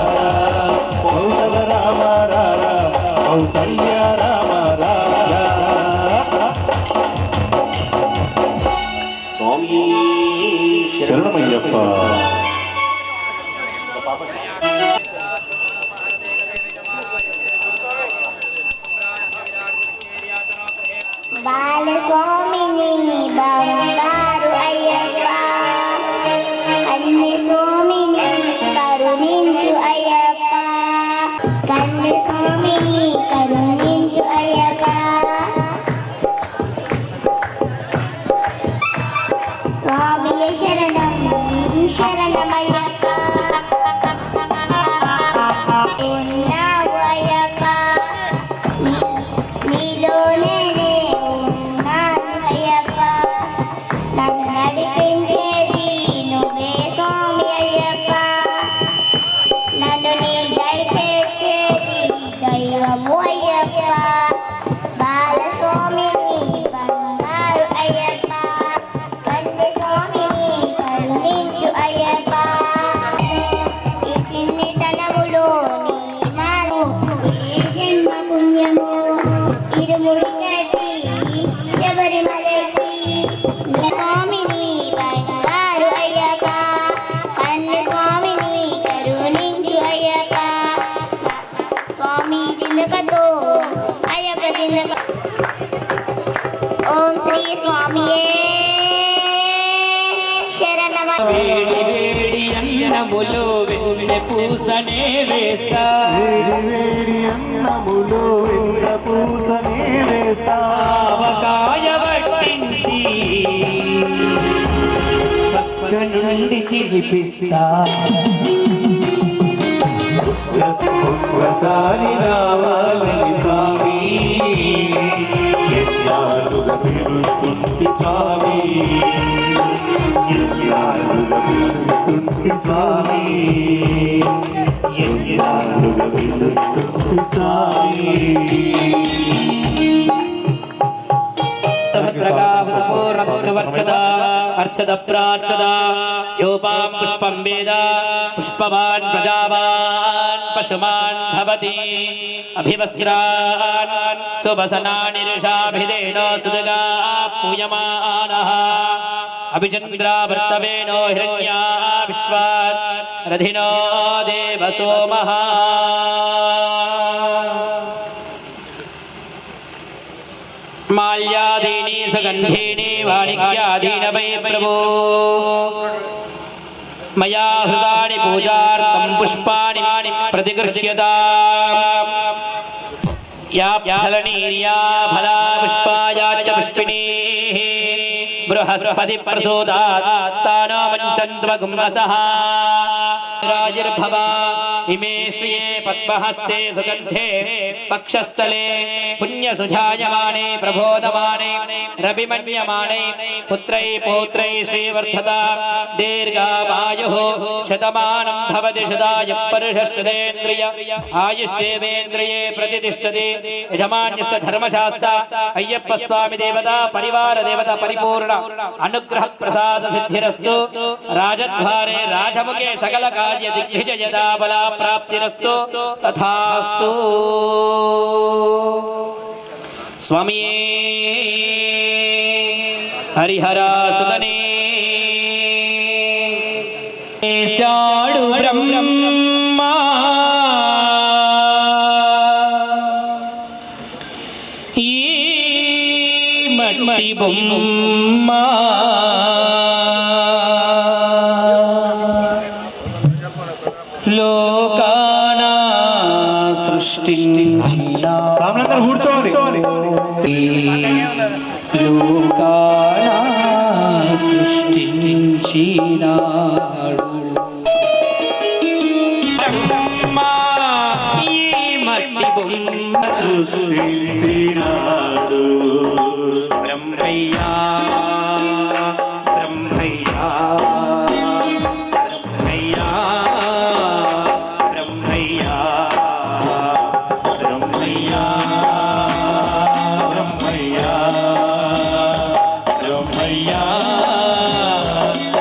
కౌసల రామారారా కౌసల్య రామారారా స్వామి శరణమయ్యప్ప బాలస్వామిని బంగారు అయ్యప్ప కన్నె స్వామిని కరుణించు అయ్యప్ప కన్నె స్వామిని కరుణించు అయ్యప్ప స్వామి శరణం శరణం ఇరుముడి కట్టి ఎవరి మలకి స్వామిని బంగారు అయ్యప్ప కన్య స్వామిని కరుణించు అయ్యప్ప స్వామి దిందకతో అయ్యప్ప దిందక ఓం శ్రీ స్వామియే వేడి వేడి అన్నములో వెన్నె పూసనే వేస్తా వేడి అన్నములో వెన్న పూసనే వేస్తా ఆవకాయ వడ్డించి పక్క నుండి తినిపిస్తా ఒక్కసారి రావాలని స్వామి ఎన్నాళ్ళుగా పిలుస్తుంది స్వామి ఎన్నాళ్ళుగా పిలుస్తుంది స్వామి ఎన్నాళ్ళుగా పిలుస్తుంది స్వామి అర్చద ప్రార్చద యోపాం పుష్పం వేద పుష్పవాన్ ప్రజావాన్ పశుమాన్ భవతి అభివస్త్రాన్ సువసనాని ఋషాభిదేనో సుదగా పూయమానః అభిచంద్రావర్తవేనో హిరణ్యా విశ్వాన్ రథినో దేవ సోమః మాల్యాదీని సుగంధీని వాణిజ్యాదీనవై ప్రభో మయా హృదాని పూజార్థం పుష్పాని ప్రతిగృహ్యతాం యా ఫలనీర్యా ఫలా పుష్పాయాచ పుష్పిణీః బృహస్పతి ప్రసోదాత్ సానో మంచంద్వగుంసః రాజిర్భవ ఇమే శ్రియే పద్మహస్తే సుగంధే పక్షస్థలే పుణ్యసుజాయమానే ప్రబోధమానే రవిమన్యమానే పుత్రై పౌత్రై శ్రీవర్ధత దీర్ఘామాయుః శతమానం భవతి శతాయ పరుషశ్రేంద్రియ ఆయుష్యేవేంద్రియే ప్రతిష్టతి యజమాన్యస్య ధర్మశాస్త్ర అయ్యప్ప స్వామి దేవత పరివార దేవత పరిపూర్ణ అనుగ్రహ ప్రసాద సిద్ధిరస్తు రాజద్వారే రాజముఖే సకల కార్య దిగ్విజయదా బలా ప్రాప్తిరస్తు తథాస్తు స్వామియే హరిహరాసుదనే శాడు బ్రహ్మ ఈ మట్టి బొమ్మ లోకాన సృష్టించిన సామలందరూ కూర్చోవాలి లోకాన సృష్టించినాడు బ్రహ్మా ఈ మట్టి బొమ్మ సృష్టించినాడు బ్రహ్మయ్యా బ్రహ్మయ్యా బ్రహ్మయ్యా బ్రహ్మయ్యా బ్రహ్మయ్యా బ్రహ్మయ్యా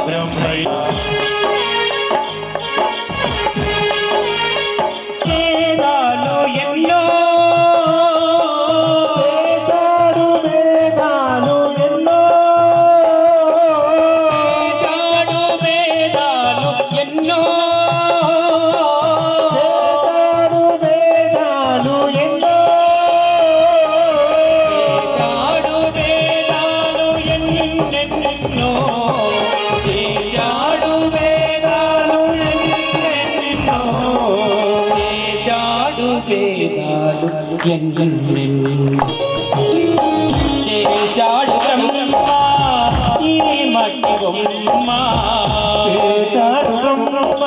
బ్రహ్మయ్యా వేదాలు ఎన్నో వేదాలు ఎన్నో వేదాలు వేదాలు ఎన్నో వేదాలు ఎన్నో వేదాలు వేదాలు ఎన్నెన్నో చేశాడు వేదాలు ఎన్నెన్నో చేశాడు వేదాలు ఎన్నెన్నో చేశాడు బ్రహ్మ ఈ మట్టి బొమ్మ చేశాడు బ్రహ్మ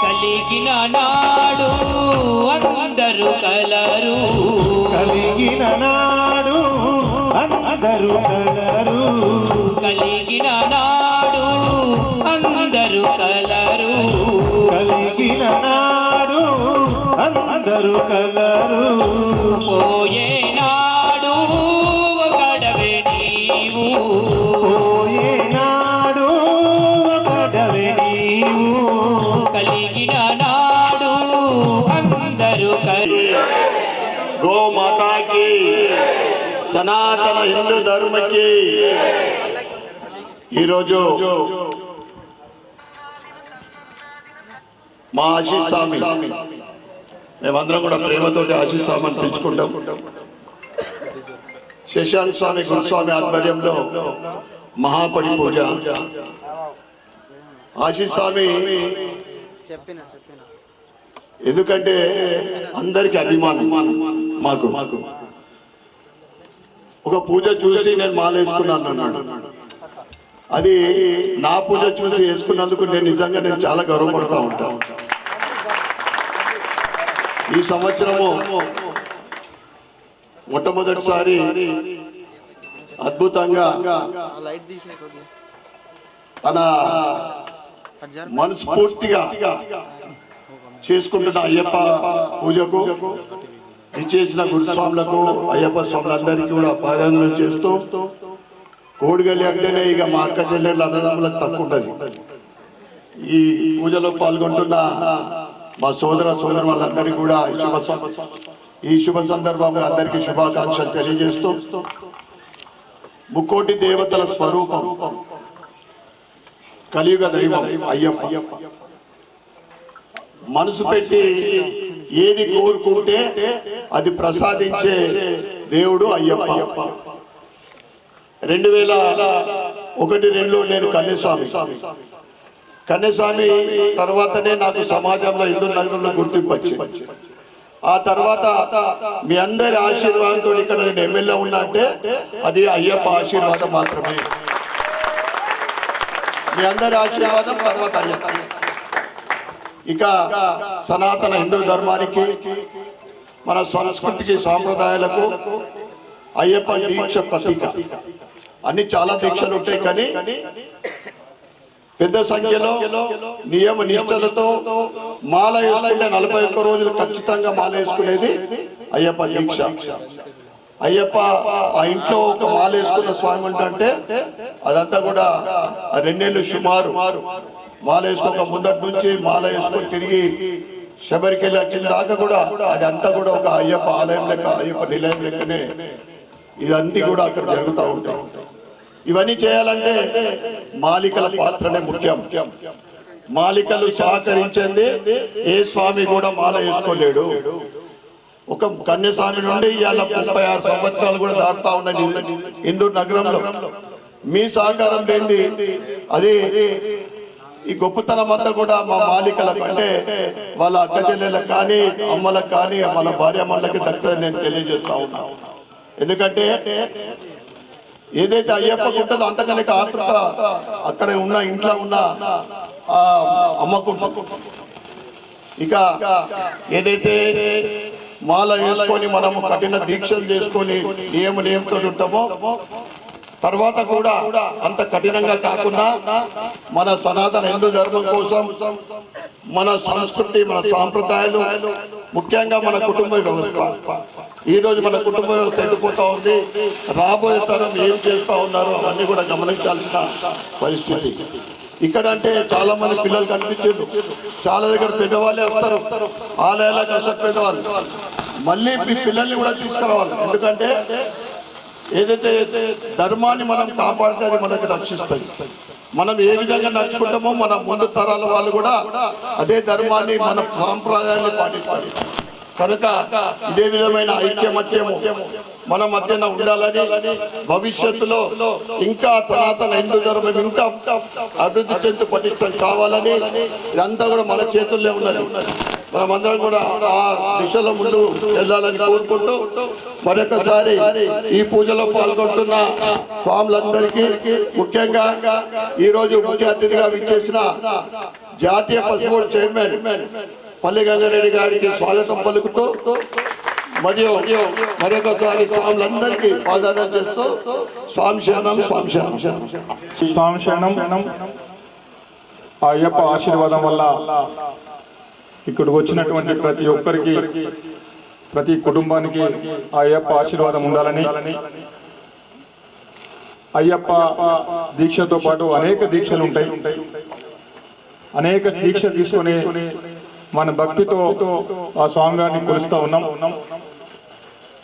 కలిగిన నాడు అందరూ కలరు కలిగిన నాడు అందరూ కలరు కలిగిన నాడు అందరూ కలరు కలిగిన నాడు అందరూ కలరు పోయే నాడు ఒకడవే నీవు పోయే నాడు ఒకడవే నీవు కలిగిన నాడు गौ माता की, सनातन हिंदू धर्म की। మా ఆశీష్ స్వామి, మేమందరం కూడా ప్రేమతోటి ఆశీష్ స్వామి అని పిలుచుకుంటాం. శశాంక్ స్వామి గురుస్వామి ఆధ్వర్యంలో మహాపడి పూజ. ఆశీష్ స్వామి ఎందుకంటే అందరికి అభిమానం. మాకు ఒక పూజ చూసి నేను మాల వేసుకున్నాను అన్నాడు. అది నా పూజ చూసి వేసుకున్నందుకు నేను చాలా గర్వపడుతూ ఉంటాను. ఈ సంవత్సరము మొట్టమొదటిసారి అద్భుతంగా తన మనస్ఫూర్తిగా చేసుకుంటున్న అయ్యప్ప పూజకు ఇచ్చేసిన గురుస్వాములకు, అయ్యప్ప స్వాములందరికీ కూడా పాదాభివందనం చేస్తూ, కోడిగల్లి అంటేనే ఇక మా అక్క చెల్లెళ్ళ అన్నదమ్ములకు తక్కువ ఉంటుంది. ఈ పూజలో పాల్గొంటున్న మా సోదర వాళ్ళందరికీ కూడా ఈ శుభ సందర్భంగా అందరికీ శుభాకాంక్షలు తెలియజేస్తూ, ముక్కోటి దేవతల స్వరూపం కలియుగ దైవం అయ్యప్ప. మనసు పెట్టి ఏది కోరుకుంటే అది ప్రసాదించే దేవుడు అయ్యప్ప. 2001-2లో నేను కన్యస్వామి తర్వాతనే నాకు సమాజంలో హిందూ నగరంలో గుర్తింపు వచ్చింది. ఆ తర్వాత మీ అందరి ఆశీర్వాదంతో ఇక్కడ నేను ఎమ్మెల్యే ఉన్నా అంటే అది అయ్యప్ప ఆశీర్వాదం మాత్రమే. మీ అందరి ఆశీర్వాదం తర్వాత అయ్యప్ప. ఇక సనాతన హిందూ ధర్మానికి, మన సంస్కృతికి, సాంప్రదాయాలకు అయ్యప్ప దీక్ష ప్రతీక. అన్ని చాలా దీక్షలు ఉంటాయి, కానీ పెద్ద సంఖ్యలో నియమ నిష్టలతో మాల వేసుకునే 41 రోజులు ఖచ్చితంగా మాల వేసుకునేది అయ్యప్ప దీక్ష. అయ్యప్ప ఆ ఇంట్లో ఒక మాల వేసుకున్న స్వామి అంటే అదంతా కూడా 2 నెలలు సుమారు మాల వేసుకోక ముందటి నుంచి మాల వేసుకొని తిరిగి శబరికెళ్ళి వచ్చిన దాకా కూడా అదంతా కూడా ఒక అయ్యప్ప ఆలయం లెక్క, అయ్యప్ప నిలయం లెక్కనే ఇవన్నీ కూడా అక్కడ జరుగుతూ ఉంటాయి. ఇవన్నీ చేయాలంటే మాలికల పాత్రనే ముఖ్యం. మాలికలు సహకరించింది ఏ స్వామి కూడా మాల వేసుకోలేడు. ఒక కన్యస్వామి నుండి ఇవాళ 36 సంవత్సరాలు కూడా దాటుతా ఉన్నాయి హిందూ నగరంలో. మీ సహకారం లేనిది అది ఈ గొప్పతనం అంతా కూడా మా మాలికలకు, అంటే వాళ్ళ అక్క చెల్లెళ్ళకి కానీ, అమ్మలకు కానీ, వాళ్ళ భార్యమ్మలకి దక్కుతుందని నేను తెలియజేస్తా ఉన్నాను. ఎందుకంటే ఏదైతే అయ్యప్పకు ఉంటుందో అంతకనే ఆతృత అక్కడ ఉన్న ఇంట్లో ఉన్న అమ్మకు. ఇక ఏదైతే మాల వేసుకొని మనము కఠిన దీక్షలు చేసుకొని నియమంతో ఉంటామో, తర్వాత కూడా అంత కఠినంగా కాకుండా మన సనాతన హిందూ ధర్మం కోసం, మన సంస్కృతి, మన సాంప్రదాయాలు, ముఖ్యంగా మన కుటుంబ వ్యవస్థ. ఈ రోజు మన కుటుంబ వ్యవస్థ ఎండిపోతా ఉంది. రాబోయే తరం ఏం చేస్తూ ఉన్నారో అవన్నీ కూడా గమనించాల్సిన పరిస్థితి. ఇక్కడ అంటే చాలా మంది పిల్లలు కనిపించారు. చాలా దగ్గర పెద్దవాళ్ళే వస్తారు, ఆలయాలకు వస్తారు పెద్దవాళ్ళు. మళ్ళీ మీ పిల్లల్ని కూడా తీసుకురావాలి. ఎందుకంటే ఏదైతే ధర్మాన్ని మనం కాపాడితే అది మనకి రక్షిస్తుంది. మనం ఏ విధంగా నడుచుకుంటామో మన ముందు తరాల వాళ్ళు కూడా అదే ధర్మాన్ని, మన సాంప్రదాయాన్ని పాటిస్తారు. కనుక ఇదే విధమైన ఐక్యమత్యము మన మధ్యన ఉండాలని, భవిష్యత్తులో ఇంకా సనాతన హిందూ ధర్మం ఇంకా అభివృద్ధి చెంది పటిష్టం కావాలని, ఇదంతా కూడా మన చేతుల్లో ఉన్నది. మనమందరం కూడా ఆ దిశలో ముందు వెళ్ళాలని కోరుకుంటూ మరొకసారి ఈ పూజలో పాల్గొంటున్న స్వాములందరికీ, ముఖ్యంగా ఈరోజు ముఖ్య అతిథిగా విచ్చేసిన జాతీయ పసుపు బోర్డు చైర్మన్ పల్లి గంగారెడ్డి గారికి స్వాగతం పలుకుతూ మరియు మరొకసారి స్వాములందరికీ పాదాలు చేస్తూ స్వామి శరణం, స్వామి శరణం, స్వామి శరణం. ఆ అయ్యప్ప ఆశీర్వాదం వల్ల ఇక్కడికి వచ్చినటువంటి ప్రతి ఒక్కరికి, ప్రతి కుటుంబానికి ఆ అయ్యప్ప ఆశీర్వాదం ఉండాలని, అయ్యప్ప దీక్షతో పాటు అనేక దీక్షలు ఉంటాయి. అనేక దీక్ష తీసుకొని మన భక్తితో ఆ స్వామివారిని కొలుస్తూ ఉన్నాం.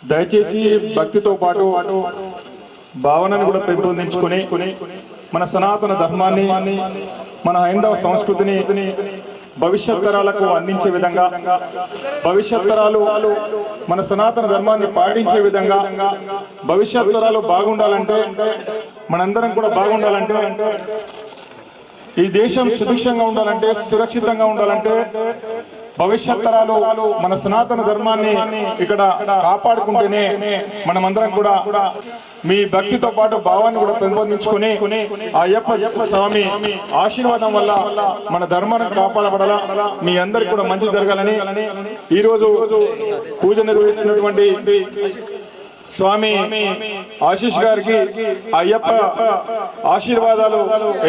దయచేసి భక్తితో పాటు భావనను కూడా పెంపొందించుకొని మన సనాతన ధర్మాన్ని, మన హైందవ సంస్కృతిని భవిష్యత్ తరాలకు అందించే విధంగా, భవిష్యత్ తరాలు మన సనాతన ధర్మాన్ని పాటించే విధంగా, భవిష్యత్ తరాలు బాగుండాలంటే, మనందరం కూడా బాగుండాలంటే, ఈ దేశం సుభిక్షంగా ఉండాలంటే, సురక్షితంగా ఉండాలంటే, భవిష్యత్ తరాలు మన సనాతన ధర్మాన్ని ఇక్కడ కాపాడుకుంటేనే మనమందరం కూడా మీ భక్తితో పాటు భావాన్ని కూడా పెంపొందించుకుని అయ్యప్ప స్వామి ఆశీర్వాదం వల్ల మన ధర్మాన్ని కాపాడబడాలా, మీ అందరికి కూడా మంచి జరగాలని ఈ రోజు పూజ నిర్వహిస్తున్నటువంటి స్వామి ఆశీష్ గారికి అయ్యప్ప ఆశీర్వాదాలు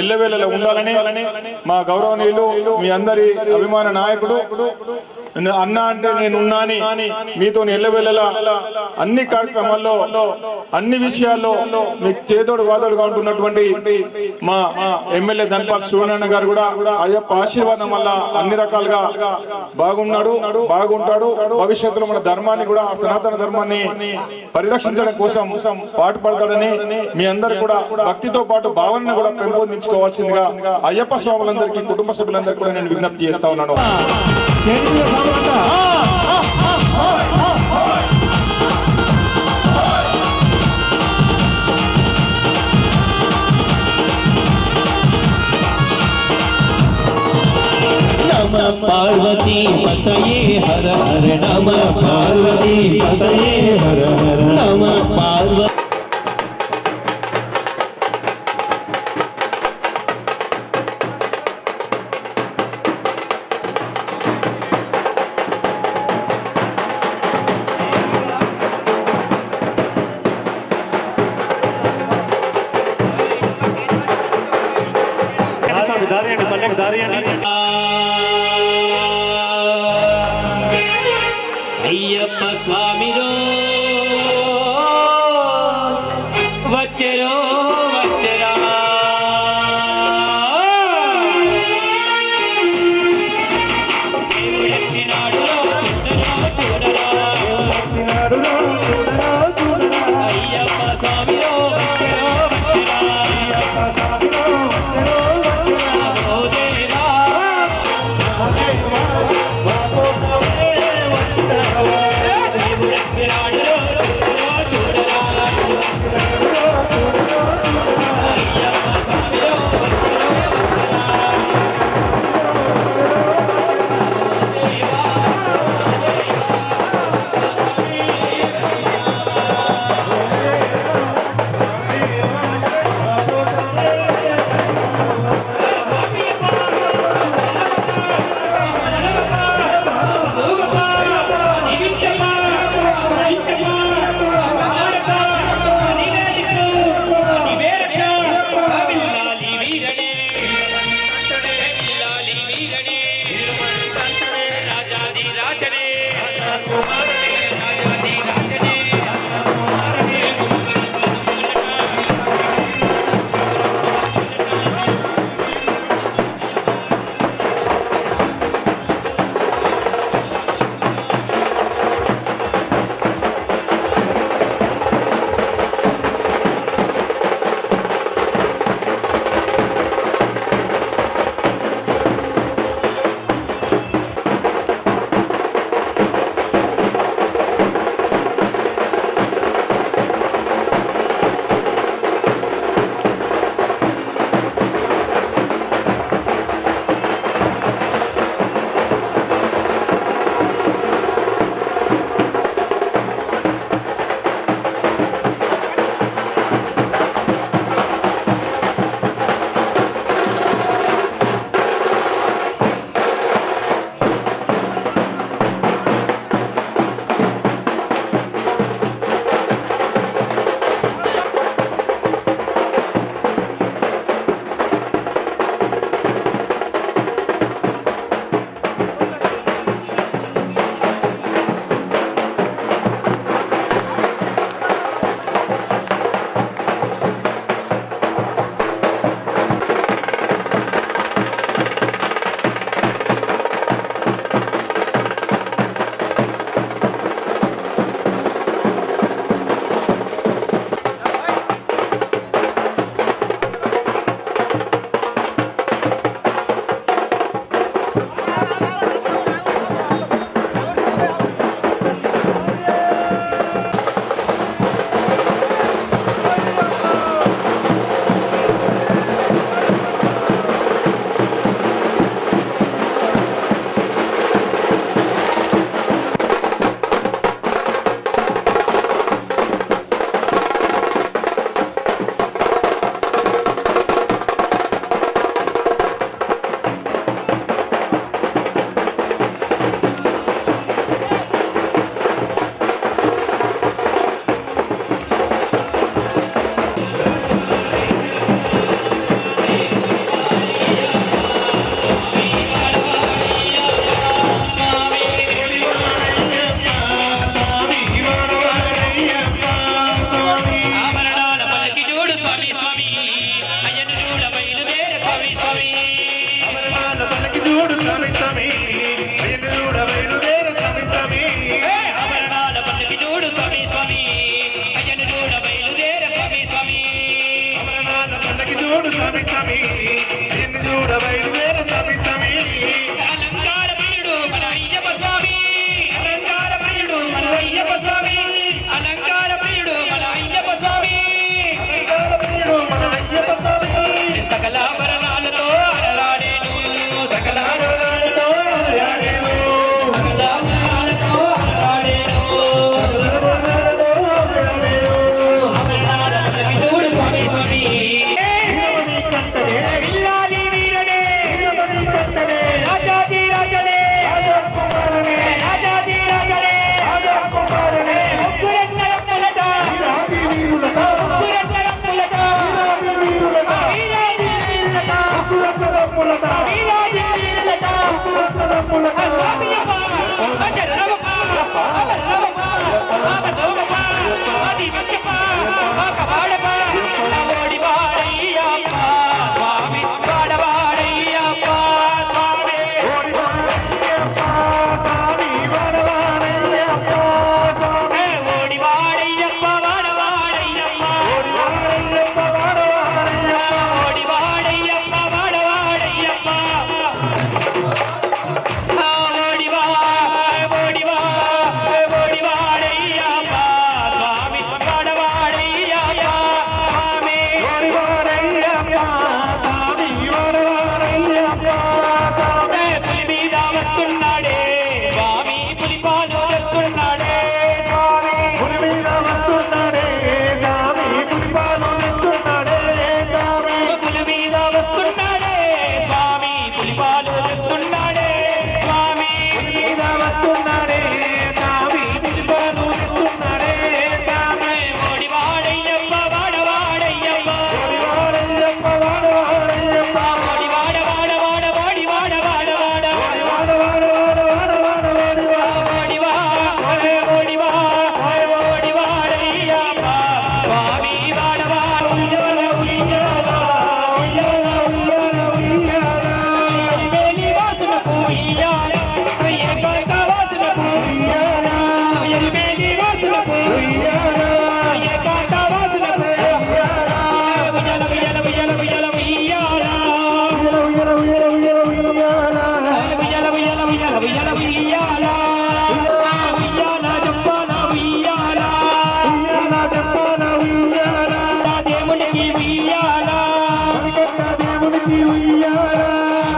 ఎల్లవేళలా ఉండాలని మా గౌరవనీయులు, మీ అందరి అభిమాన నాయకుడు, అన్న అంటే నేనున్నాని మీతో ఎల్లవేళలా అన్ని కార్యక్రమాల్లో, అన్ని విషయాల్లో మీకు చేదోడు వాదోడుగా ఉంటున్నటువంటి మా ఎమ్మెల్యే ధన్పాల్ శివనారాయణ గారు కూడా అయ్యప్ప ఆశీర్వాదం వల్ల అన్ని రకాలుగా బాగుంటాడు. భవిష్యత్తులో మన ధర్మాన్ని కూడా, సనాతన ధర్మాన్ని పరిరక్షించడం కోసం పాటుపడతాడని మీ అందరు కూడా భక్తితో పాటు భావనను కూడా పెంపొందించుకోవాల్సిందిగా అయ్యప్ప స్వాములందరికీ, కుటుంబ సభ్యులందరికీ కూడా నేను విజ్ఞప్తి చేస్తా ఉన్నాను. पार्वती पतये हर हर नम पार्वती पतये हर हर नम पार्वती అయ్యప్ప స్వామిరో వచ్చరో వచ్చరా, దేవుడొచ్చినాడు చూడరా, అయ్యప్ప స్వామిరో వచ్చరో వచ్చరా, చూడ బయలుదేర స్వామి స్వామి అలంకార ప్రియుడు మన అయ్యప్ప స్వామి అలంకార ప్రియుడు మన అయ్యప్ప స్వామి అలంకార ప్రియుడు మన అయ్యప్ప స్వామి అలంకార ప్రియుడు మన అయ్యప్ప స్వామి సకల వరణాలతో అలరాడేను సకల ఆడవాళ్ళతో ఆడేను సకల వరణాలతో అలరాడేను ఆడవాళ్ళతో ఆడేను చూడు స్వామి స్వామి వీరమణి కంటనే విల్లాలి వీరనే వీరమణి కంటనే రాజాది రాజనే రాజకుమారనే రాజాది రాజనే రాజకుమారనే ముగ్గురెక్కలట వీరాది వీరులతో ముగ్గురెక్కలట వీరాది వీరులతో వీరాది వీరులట ముగ్గురక్కలములతో వీరాది వీరులట ముగ్గురక్కలములతో స్వామియప్ప శరణమప్ప శరణమప్ప ఆపదోమప్ప ఆదిమయ్యప్ప కవాడప్ప ఓడి వాడయ్యప్ప స్వామి వాడవాడయ్యప్ప స్వామి ఓడి వాడయ్యప్ప స్వామి వాడవాడయ్యప్ప స్వామి ఓడి వాడయ్యప్ప వాడవాడయ్యప్ప ఓడి వాడయ్యప్ప వాడవాడయ్యప్ప ఓడి వాడయ్యప్ప వాడవాడయ్యప్ప ఓడివా ఓడివా ఓడివాడయ్యప్ప స్వామి వాడవాడయ్యప్ప స్వామి ఓడి వాడయ్యప్ప స్వామి వాడవాడయ్యప్ప స్వామి పులి మీద వస్తున్నాడే స్వామి పులిపాలు వస్తున్నాడే స్వామి పులి మీద వస్తున్నాడే స్వామి పులిపాలు వస్తున్నాడే స్వామి పులి మీద వస్తున్నాడే స్వామి పులిపాలు వస్తున్నాడే స్వామి మీద వస్తున్నాడే స్వామి పులిపాలు వస్తున్నాడే స్వామి ఓడివాడయ్యప్ప వాడవాడయ్యప్ప ఓడి వాడయ్యప్ప వాడవాడయ్యప్ప ఓడివాడ వాడ వాడ ఓడివాడ వాడ వాడ ఓడి వాడవాడవాడవాడవాడవాడవాడ ఓడివా ఓడివా ఓడివాడయ్యప్ప స్వామి వాడవాడ ఉయ్యాల ఉయ్యాల ఉయ్యాల ఉయ్యాల ఉయ్యాల ఎలివేలి వాసులకు ఉయ్యాల ఏకాంత వాసులకు ఉయ్యాల ఎలివేలి వాసులకు ఉయ్యాల ఏకాంత వాసులకు ఉయ్యాల ఉయ్యాల ఉయ్యాల ఉయ్యాల ఉయ్యాల ఉయ్యాల ఉయ్యాల ఉయ్యాల ఉయ్యాల ఉయ్యాల ఉయ్యాల ఉయ్యాల ఉయ్యాల ఉయ్యాల ఉయ్యాల ఉయ్యాల జంపాల ఉయ్యాల ఉయ్యాల చెప్పాల ఉయ్యాల దేవునికి ఉయ్యాల మణికంఠ దేవునికి ఉయ్యాల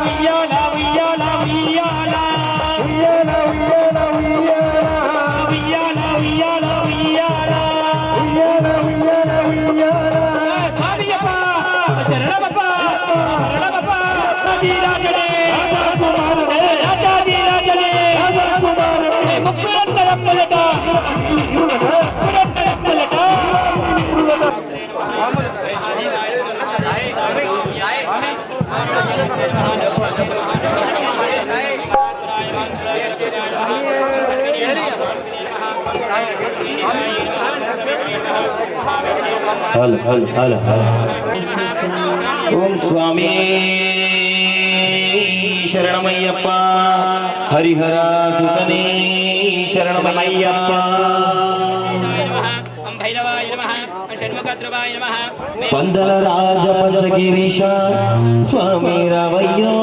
ఉయ్యాల ఉయ్యాల ఉయ్యాల ఉయ్యాల ఉయ్యాల ఉయ్యాల ఉయ్యాల ఉయ్యాల ఉయ్యాల ఉయ్యాల ఉయ్యాల ఉయ్యాల స్వామియప్ప శరణమప్ప శరణమప్ప రాజాది రాజనే కుమారనే రాజాది రాజనే కుమారనే ముక్కురంతరమ్మలట ముక్కురంతరమ్మలట ఓం స్వామి శరణమయ్యప్ప హరిహర సుతనే శరణమయ్యప్ప పందల రాజ పంచగిరీశ స్వామి రావయ్యో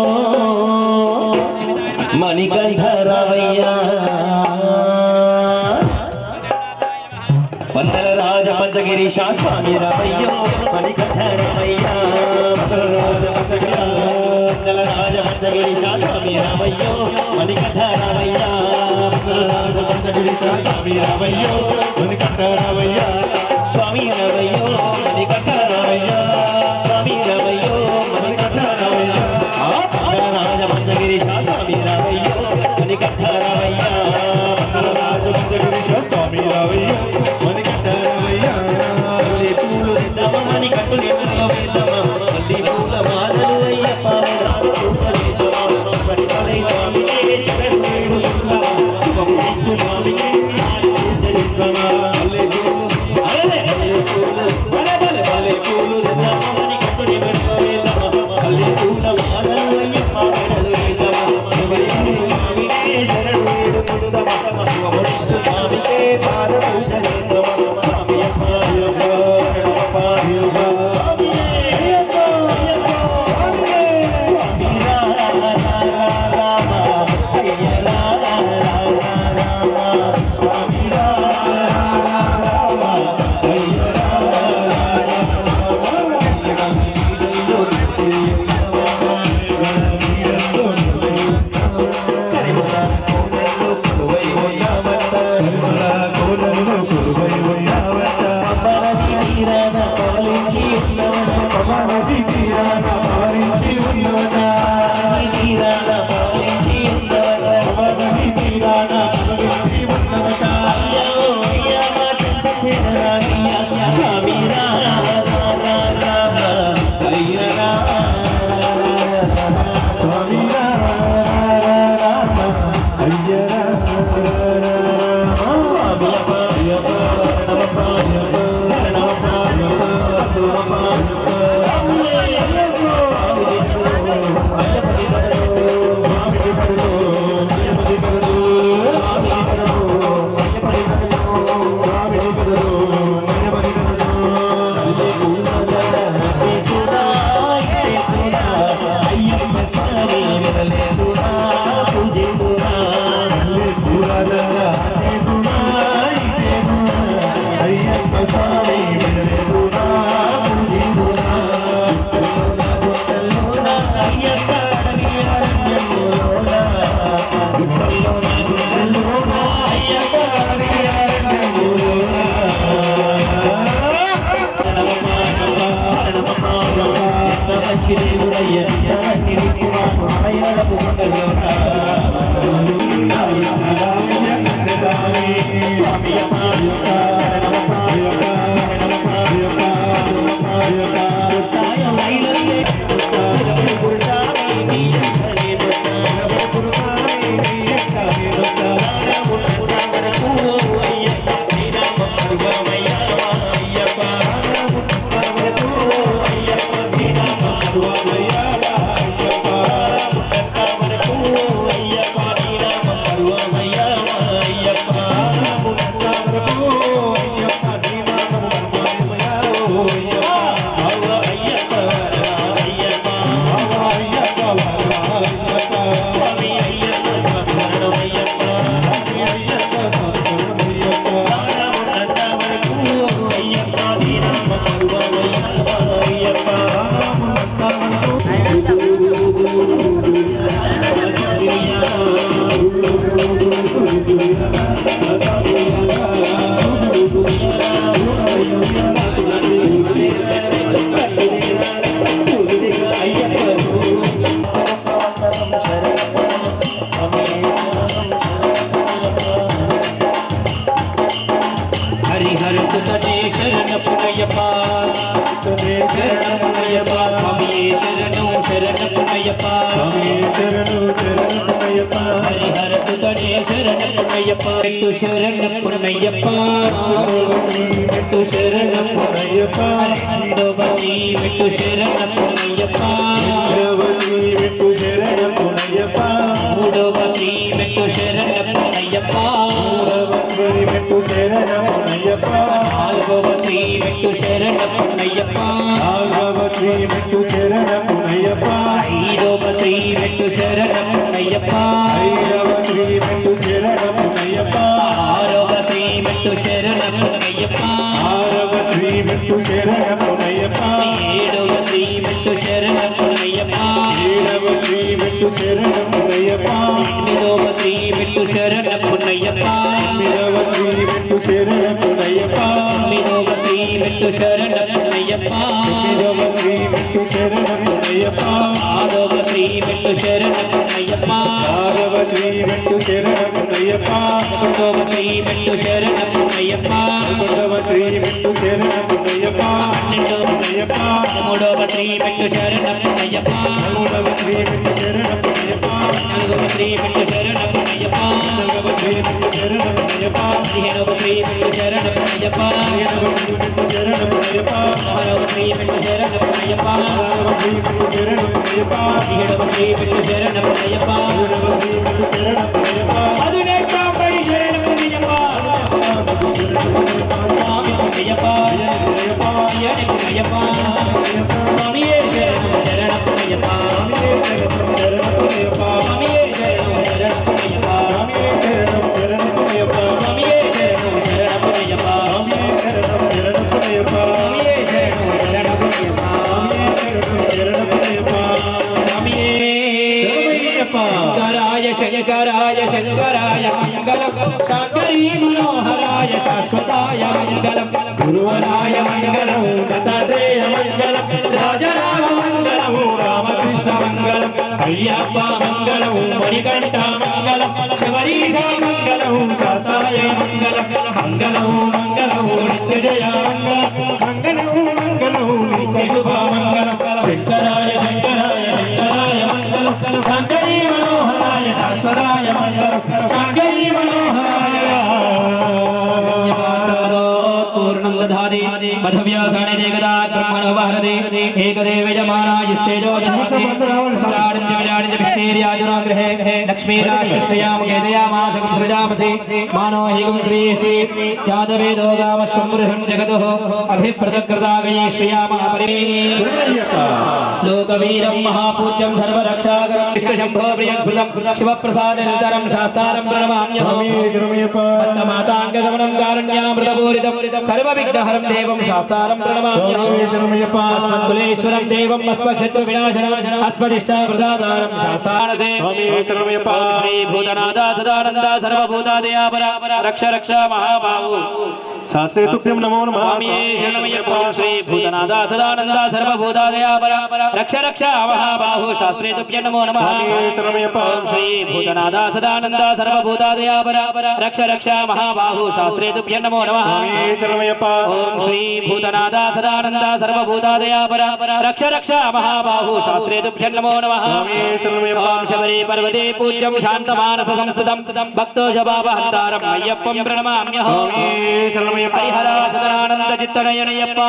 మణికంఠ రావయ్యా పందల రాజ పంచగిరీశ స్వామి రావయ్యో మణికంఠ రావయ్యా పందల రాజ పంచగిరీశ స్వామి రావయ్యో మణికంఠ రావయ్యా రాజ పంచగిరీశ స్వామి రావయ్యో మణికంఠ రావయ్యా స్వామి రావయ్యో మణికంఠ రావయ్యా స్వామి రావయ్యో మణికంఠ రావయ్యా రాజ పంచగిరీశ స్వామి రావయ్యో మణికంఠ రావయ్యా రాజ పంచగిరీశ స్వామి రావయ్యో మణికంఠ రావయ్యా మల్లి పూలు ఇద్దామా మణికంఠులు ఎన్నో వేద్దామా మల్లి పూల మాలలు అయ్యప్ప రాజు వేద్దామా పడిపడై స్వామికే శరణు వేడుకుందామా శుభం ఇచ్చు స్వామికే పూజిద్దామా మల్లి పూలు అరే మల్లి పూలు బలే బలే మల్లి పూలు ఇద్దామా మణికంఠులు ఎన్నో వేద్దామా మల్లి పూల మాలలు అయ్యప్ప మెడలు వేద్దామా స్వామికే శరణు వేడుకుందామా శుభం ఇచ్చు స్వామికే పాద పూజ చేద్దామా స్వామి అప్ప అయ్యప్ప శరణమప్ప అయ్యప్ప शंकराय शंकराय मंगलम शांकरी मनोहराय शाश्वताय मंगलम गुरुवराय मंगलम दत्तात्रेय मंगलम राजराम मंगलम रामकृष्ण मंगलम अय्यप्पा मंगलम मणिकंठ मंगलम शबरीश मंगलम शास्ताय मंगलम मंगलम मंगलम नित्यजय मंगलम मंगलम नित्य शुभ मंगलम शंकराय शंकराय शंकराय मंगलम शांकरी मनोहराय शाश्वताय मंगलम शांकरी मनोहराय पूर्णं दधाति मधव्यासाने देगदात् ब्रह्मणो वहरति एकदेव यजमानाय स्तेजो दधाति सराडं जगदाडं विष्णेर्याजुराग्रहे लक्ष्मीराश्रयाम केदयामास सृजामसि मानो हिगं श्रीसि यादवेदो गामश्वमृहं जगतः अभिप्रतकृतागये श्रियामः परि लोकवीरं महापूज्यं सर्वरक्षाकरं विष्णुशम्भो प्रियस्फुटं शिवप्रसादनिरतरं शास्तारं प्रणमाम्यहं माताङ्गगमनं कारुण्यामृतपूरितं सर्वविघ्नहरं देवं शास्तारं प्रणमाम्यहं अस्मत्कुलेश्वरं देवं अस्मक्षत्रविनाशनम् अस्मदिष्टाप्रदातारं शास्तारसे श्री भूतनाथ सदानन्द सर्वभूतादयापरा रक्ष रक्ष महाबाहु శాస్త్రేతుభ్యం నమో నమః స్వామియే శరణమయ్యప్ప. ఓం శ్రీ భూతనాథ సదానంద సర్వభూతాదయాపర రక్ష రక్ష మహాబాహు శాస్త్రేతుభ్యం నమో నమః. స్వామియే శరణమయ్యప్ప. ఓం శ్రీ భూతనాథ సదానంద సర్వభూతాదయాపర రక్ష రక్ష మహాబాహు శాస్త్రేతుభ్యం నమో నమః. స్వామియే శరణమయ్యప్ప. ఓం శ్రీ భూతనాథ సదానంద సర్వభూతాదయాపర రక్ష రక్ష మహాబాహు శాస్త్రేతుభ్యం నమో నమః. స్వామియే శరణమయ్యప్ప. ఓం శబరి పర్వతే పూజ్యం శాంతమానస సంస్థితం భక్తోజభావహంతారం అయ్యప్పం ప్రణమామ్యహం. స్వామియే శరణమయ్యప్ప. హరిహర సదానంద చిత్తనయనయ్యప్ప.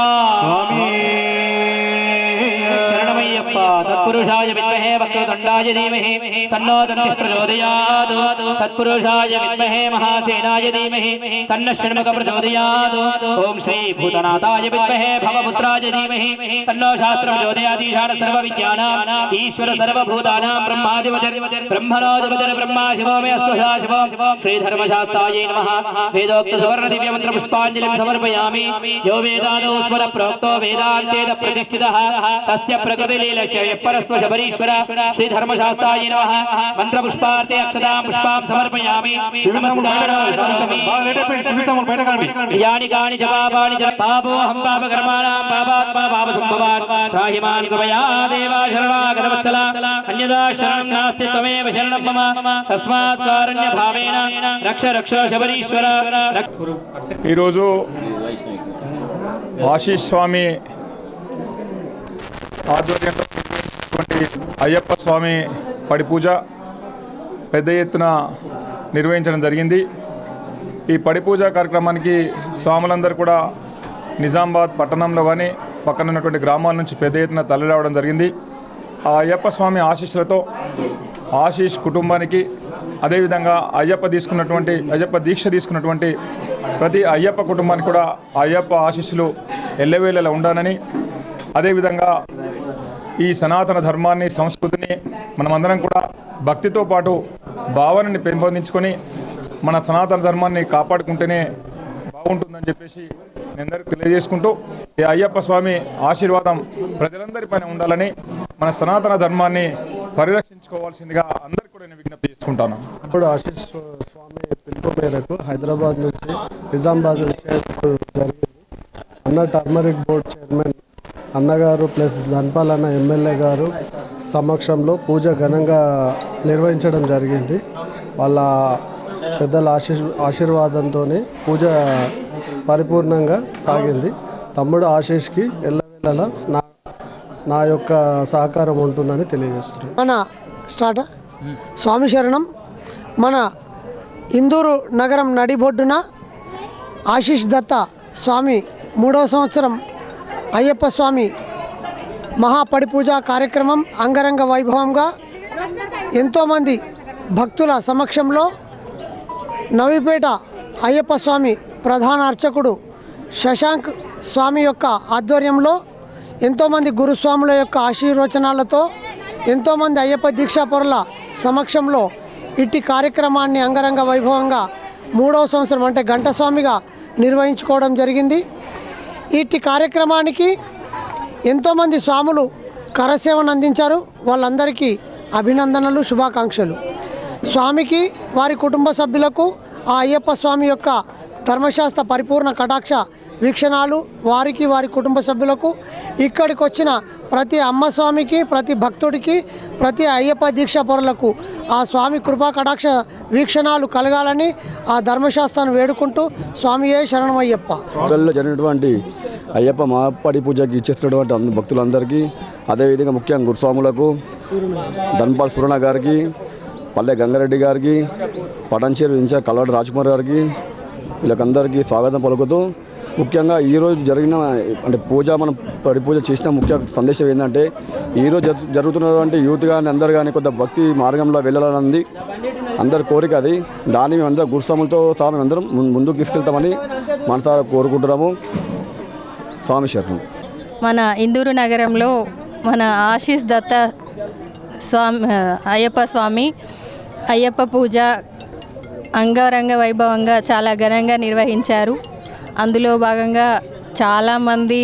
శరణమయ్యప్ప. తత్పురుషాయ విద్మహే వక్రతుండాయ ధీమహి తన్నో దంతిః ప్రచోదయాత్. తత్పురుషాయ విద్మహే మహాసేనాయ ధీమహి తన్న షణ్ముఖ ప్రచోదయాత్. ఓం శ్రీ భూతనాథాయ విద్మహే భవపుత్రాయ ధీమహి తన్నో శాస్త్రం ప్రచోదయాత్. ఈశాన సర్వ విద్యానాం ఈశ్వర సర్వభూతానాం బ్రహ్మాధిపతిర్ బ్రహ్మణోధిపతిర్ బ్రహ్మా శివో మే అస్వశా శివో. శ్రీ ధర్మశాస్త్రాయ నమః. వేదోక్త సువర్ణ దివ్య మంత్ర పుష్పాంజలిం సమర్పయామి. యో వేదాదో స్వర ప్రోక్తో వేదాంతేన ప్రతిష్ఠితః తస్య ప్రకృతి లీలస్య పరస్వ శబరీశ్వర. శ్రీ ధర్మశాస్త్రాయ నమః. మంత్ర పుష్పార్తే అక్షతాం పుష్పాం సమర్పయామి. యాని కాని చ పాపాని చ పాపోహం పాపకర్మాణాం పాపాత్మా పాపసంభవాన్ త్రాహి మాం కృపయా దేవా శరణాగతవత్సల. అన్యదా శరణం నాస్తి త్వమేవ శరణం మమ. తస్మాత్ కారుణ్య భావేన రక్ష రక్ష శబరీశ్వర. ఈరోజు ఆశీష్ స్వామి ఆధ్వర్యంలో నిర్వహించినటువంటి అయ్యప్ప స్వామి పడి పూజ పెద్ద ఎత్తున నిర్వహించడం జరిగింది. ఈ పడి పూజ కార్యక్రమానికి స్వాములందరూ కూడా నిజామాబాద్ పట్టణంలో కానీ పక్కన ఉన్నటువంటి గ్రామాల నుంచి పెద్ద ఎత్తున తరలి రావడం జరిగింది. ఆ అయ్యప్ప స్వామి ఆశీస్సులతో ఆశీష్ కుటుంబానికి అదేవిధంగా అయ్యప్ప దీక్ష తీసుకున్నటువంటి ప్రతి అయ్యప్ప కుటుంబానికి కూడా అయ్యప్ప ఆశీస్సులు ఎల్లవేళలా ఉండాలని, అదేవిధంగా ఈ సనాతన ధర్మాన్ని సంస్కృతిని మనమందరం కూడా భక్తితో పాటు భావనని పెంపొందించుకొని మన సనాతన ధర్మాన్ని కాపాడుకుంటేనే బాగుంటుందని చెప్పేసి నేను అందరికీ తెలియజేసుకుంటూ ఈ అయ్యప్ప స్వామి ఆశీర్వాదం ప్రజలందరిపైన ఉండాలని, మన సనాతన ధర్మాన్ని పరిరక్షించుకోవాల్సిందిగా అందరికీ కూడా నేను విజ్ఞప్తి చేసుకుంటాను. ఇప్పుడు ఆశీష్ స్వామి పిలుపు మేరకు హైదరాబాద్ నుంచి నిజామాబాద్ జరిగింది. అన్న టర్మరిక్ బోర్డ్ చైర్మన్ అన్నగారు ప్లస్ ధన్పాల్ అన్న ఎమ్మెల్యే గారు సమక్షంలో పూజ ఘనంగా నిర్వహించడం జరిగింది. వాళ్ళ పెద్దల ఆశీర్వాదంతో పూజ పరిపూర్ణంగా సాగింది. తమ్ముడు ఆశీష్కి ఎల్లవేళలా నా యొక్క సహకారం ఉంటుందని తెలియజేస్తున్నాను. మన స్టార్ట్ స్వామి శరణం. మన ఇందూరు నగరం నడిబొడ్డున ఆశీష్ దత్త స్వామి 3వ సంవత్సరం అయ్యప్ప స్వామి మహాపడి పూజ కార్యక్రమం అంగరంగ వైభవంగా ఎంతోమంది భక్తుల సమక్షంలో నవీపేట అయ్యప్ప స్వామి ప్రధాన అర్చకుడు శశాంక్ స్వామి యొక్క ఆధ్వర్యంలో ఎంతోమంది గురుస్వాముల యొక్క ఆశీర్వచనాలతో ఎంతోమంది అయ్యప్ప దీక్షాపరుల సమక్షంలో ఇట్టి కార్యక్రమాన్ని అంగరంగ వైభవంగా 3వ సంవత్సరం అంటే గంటస్వామిగా నిర్వహించుకోవడం జరిగింది. ఇట్టి కార్యక్రమానికి ఎంతోమంది స్వాములు కరసేవను అందించారు. వాళ్ళందరికీ అభినందనలు, శుభాకాంక్షలు. స్వామికి వారి కుటుంబ సభ్యులకు ఆ అయ్యప్ప స్వామి యొక్క ధర్మశాస్త్ర పరిపూర్ణ కటాక్ష వీక్షణాలు వారికి వారి కుటుంబ సభ్యులకు, ఇక్కడికి వచ్చిన ప్రతి అమ్మ స్వామికి, ప్రతి భక్తుడికి, ప్రతి అయ్యప్ప దీక్షా పరులకు ఆ స్వామి కృపా కటాక్ష వీక్షణాలు కలగాలని ఆ ధర్మశాస్త్రాన్ని వేడుకుంటూ స్వామియే శరణమయ్యప్ప. జరిగినటువంటి అయ్యప్ప మహాపడి పూజకి ఇచ్చేస్తున్నటువంటి భక్తులందరికీ, అదేవిధంగా ముఖ్యంగా గురుస్వాములకు ధన్పాల్ సురణ గారికి, పల్లె గంగారెడ్డి గారికి, పటాన్చేరు ఇన్ఛార్జ్ కల్వాడి రాజ్కుమార్ గారికి, వీళ్ళకందరికీ స్వాగతం పలుకుతూ ముఖ్యంగా ఈరోజు జరిగిన అంటే మనం పడి పూజ చేసిన ముఖ్య సందేశం ఏంటంటే, ఈరోజు జరుగుతున్నటువంటి యూత్ కానీ అందరు కానీ కొంత భక్తి మార్గంలో వెళ్ళాలన్నది అందరి కోరిక. అది దాన్ని మేమందరం గురుస్వాములతో సహా మేమందరం ముందుకు తీసుకెళ్తామని మనసారా కోరుకుంటున్నాము. స్వామి శరణం. మన ఇందూరు నగరంలో మన ఆశీష్ దత్త స్వామి అయ్యప్ప స్వామి అయ్యప్ప పూజ అంగరంగ వైభవంగా చాలా ఘనంగా నిర్వహించారు. అందులో భాగంగా చాలామంది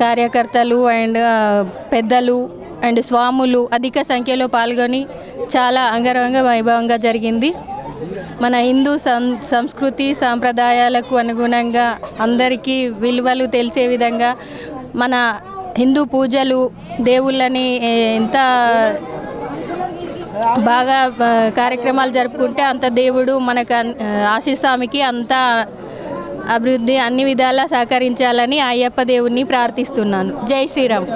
కార్యకర్తలు అండ్ పెద్దలు అండ్ స్వాములు అధిక సంఖ్యలో పాల్గొని చాలా అంగరంగ వైభవంగా జరిగింది. మన హిందూ సంస్కృతి సాంప్రదాయాలకు అనుగుణంగా అందరికీ విలువలు తెలిసే విధంగా మన హిందూ పూజలు దేవుళ్ళని ఎంత బాగా కార్యక్రమాలు జరుపుకుంటే అంత దేవుడు మనకు ఆశీస్వామికి అంత అభివృద్ధి అన్ని విధాలా సహకరించాలని అయ్యప్ప దేవుణ్ణి ప్రార్థిస్తున్నాను. జై శ్రీరామ్.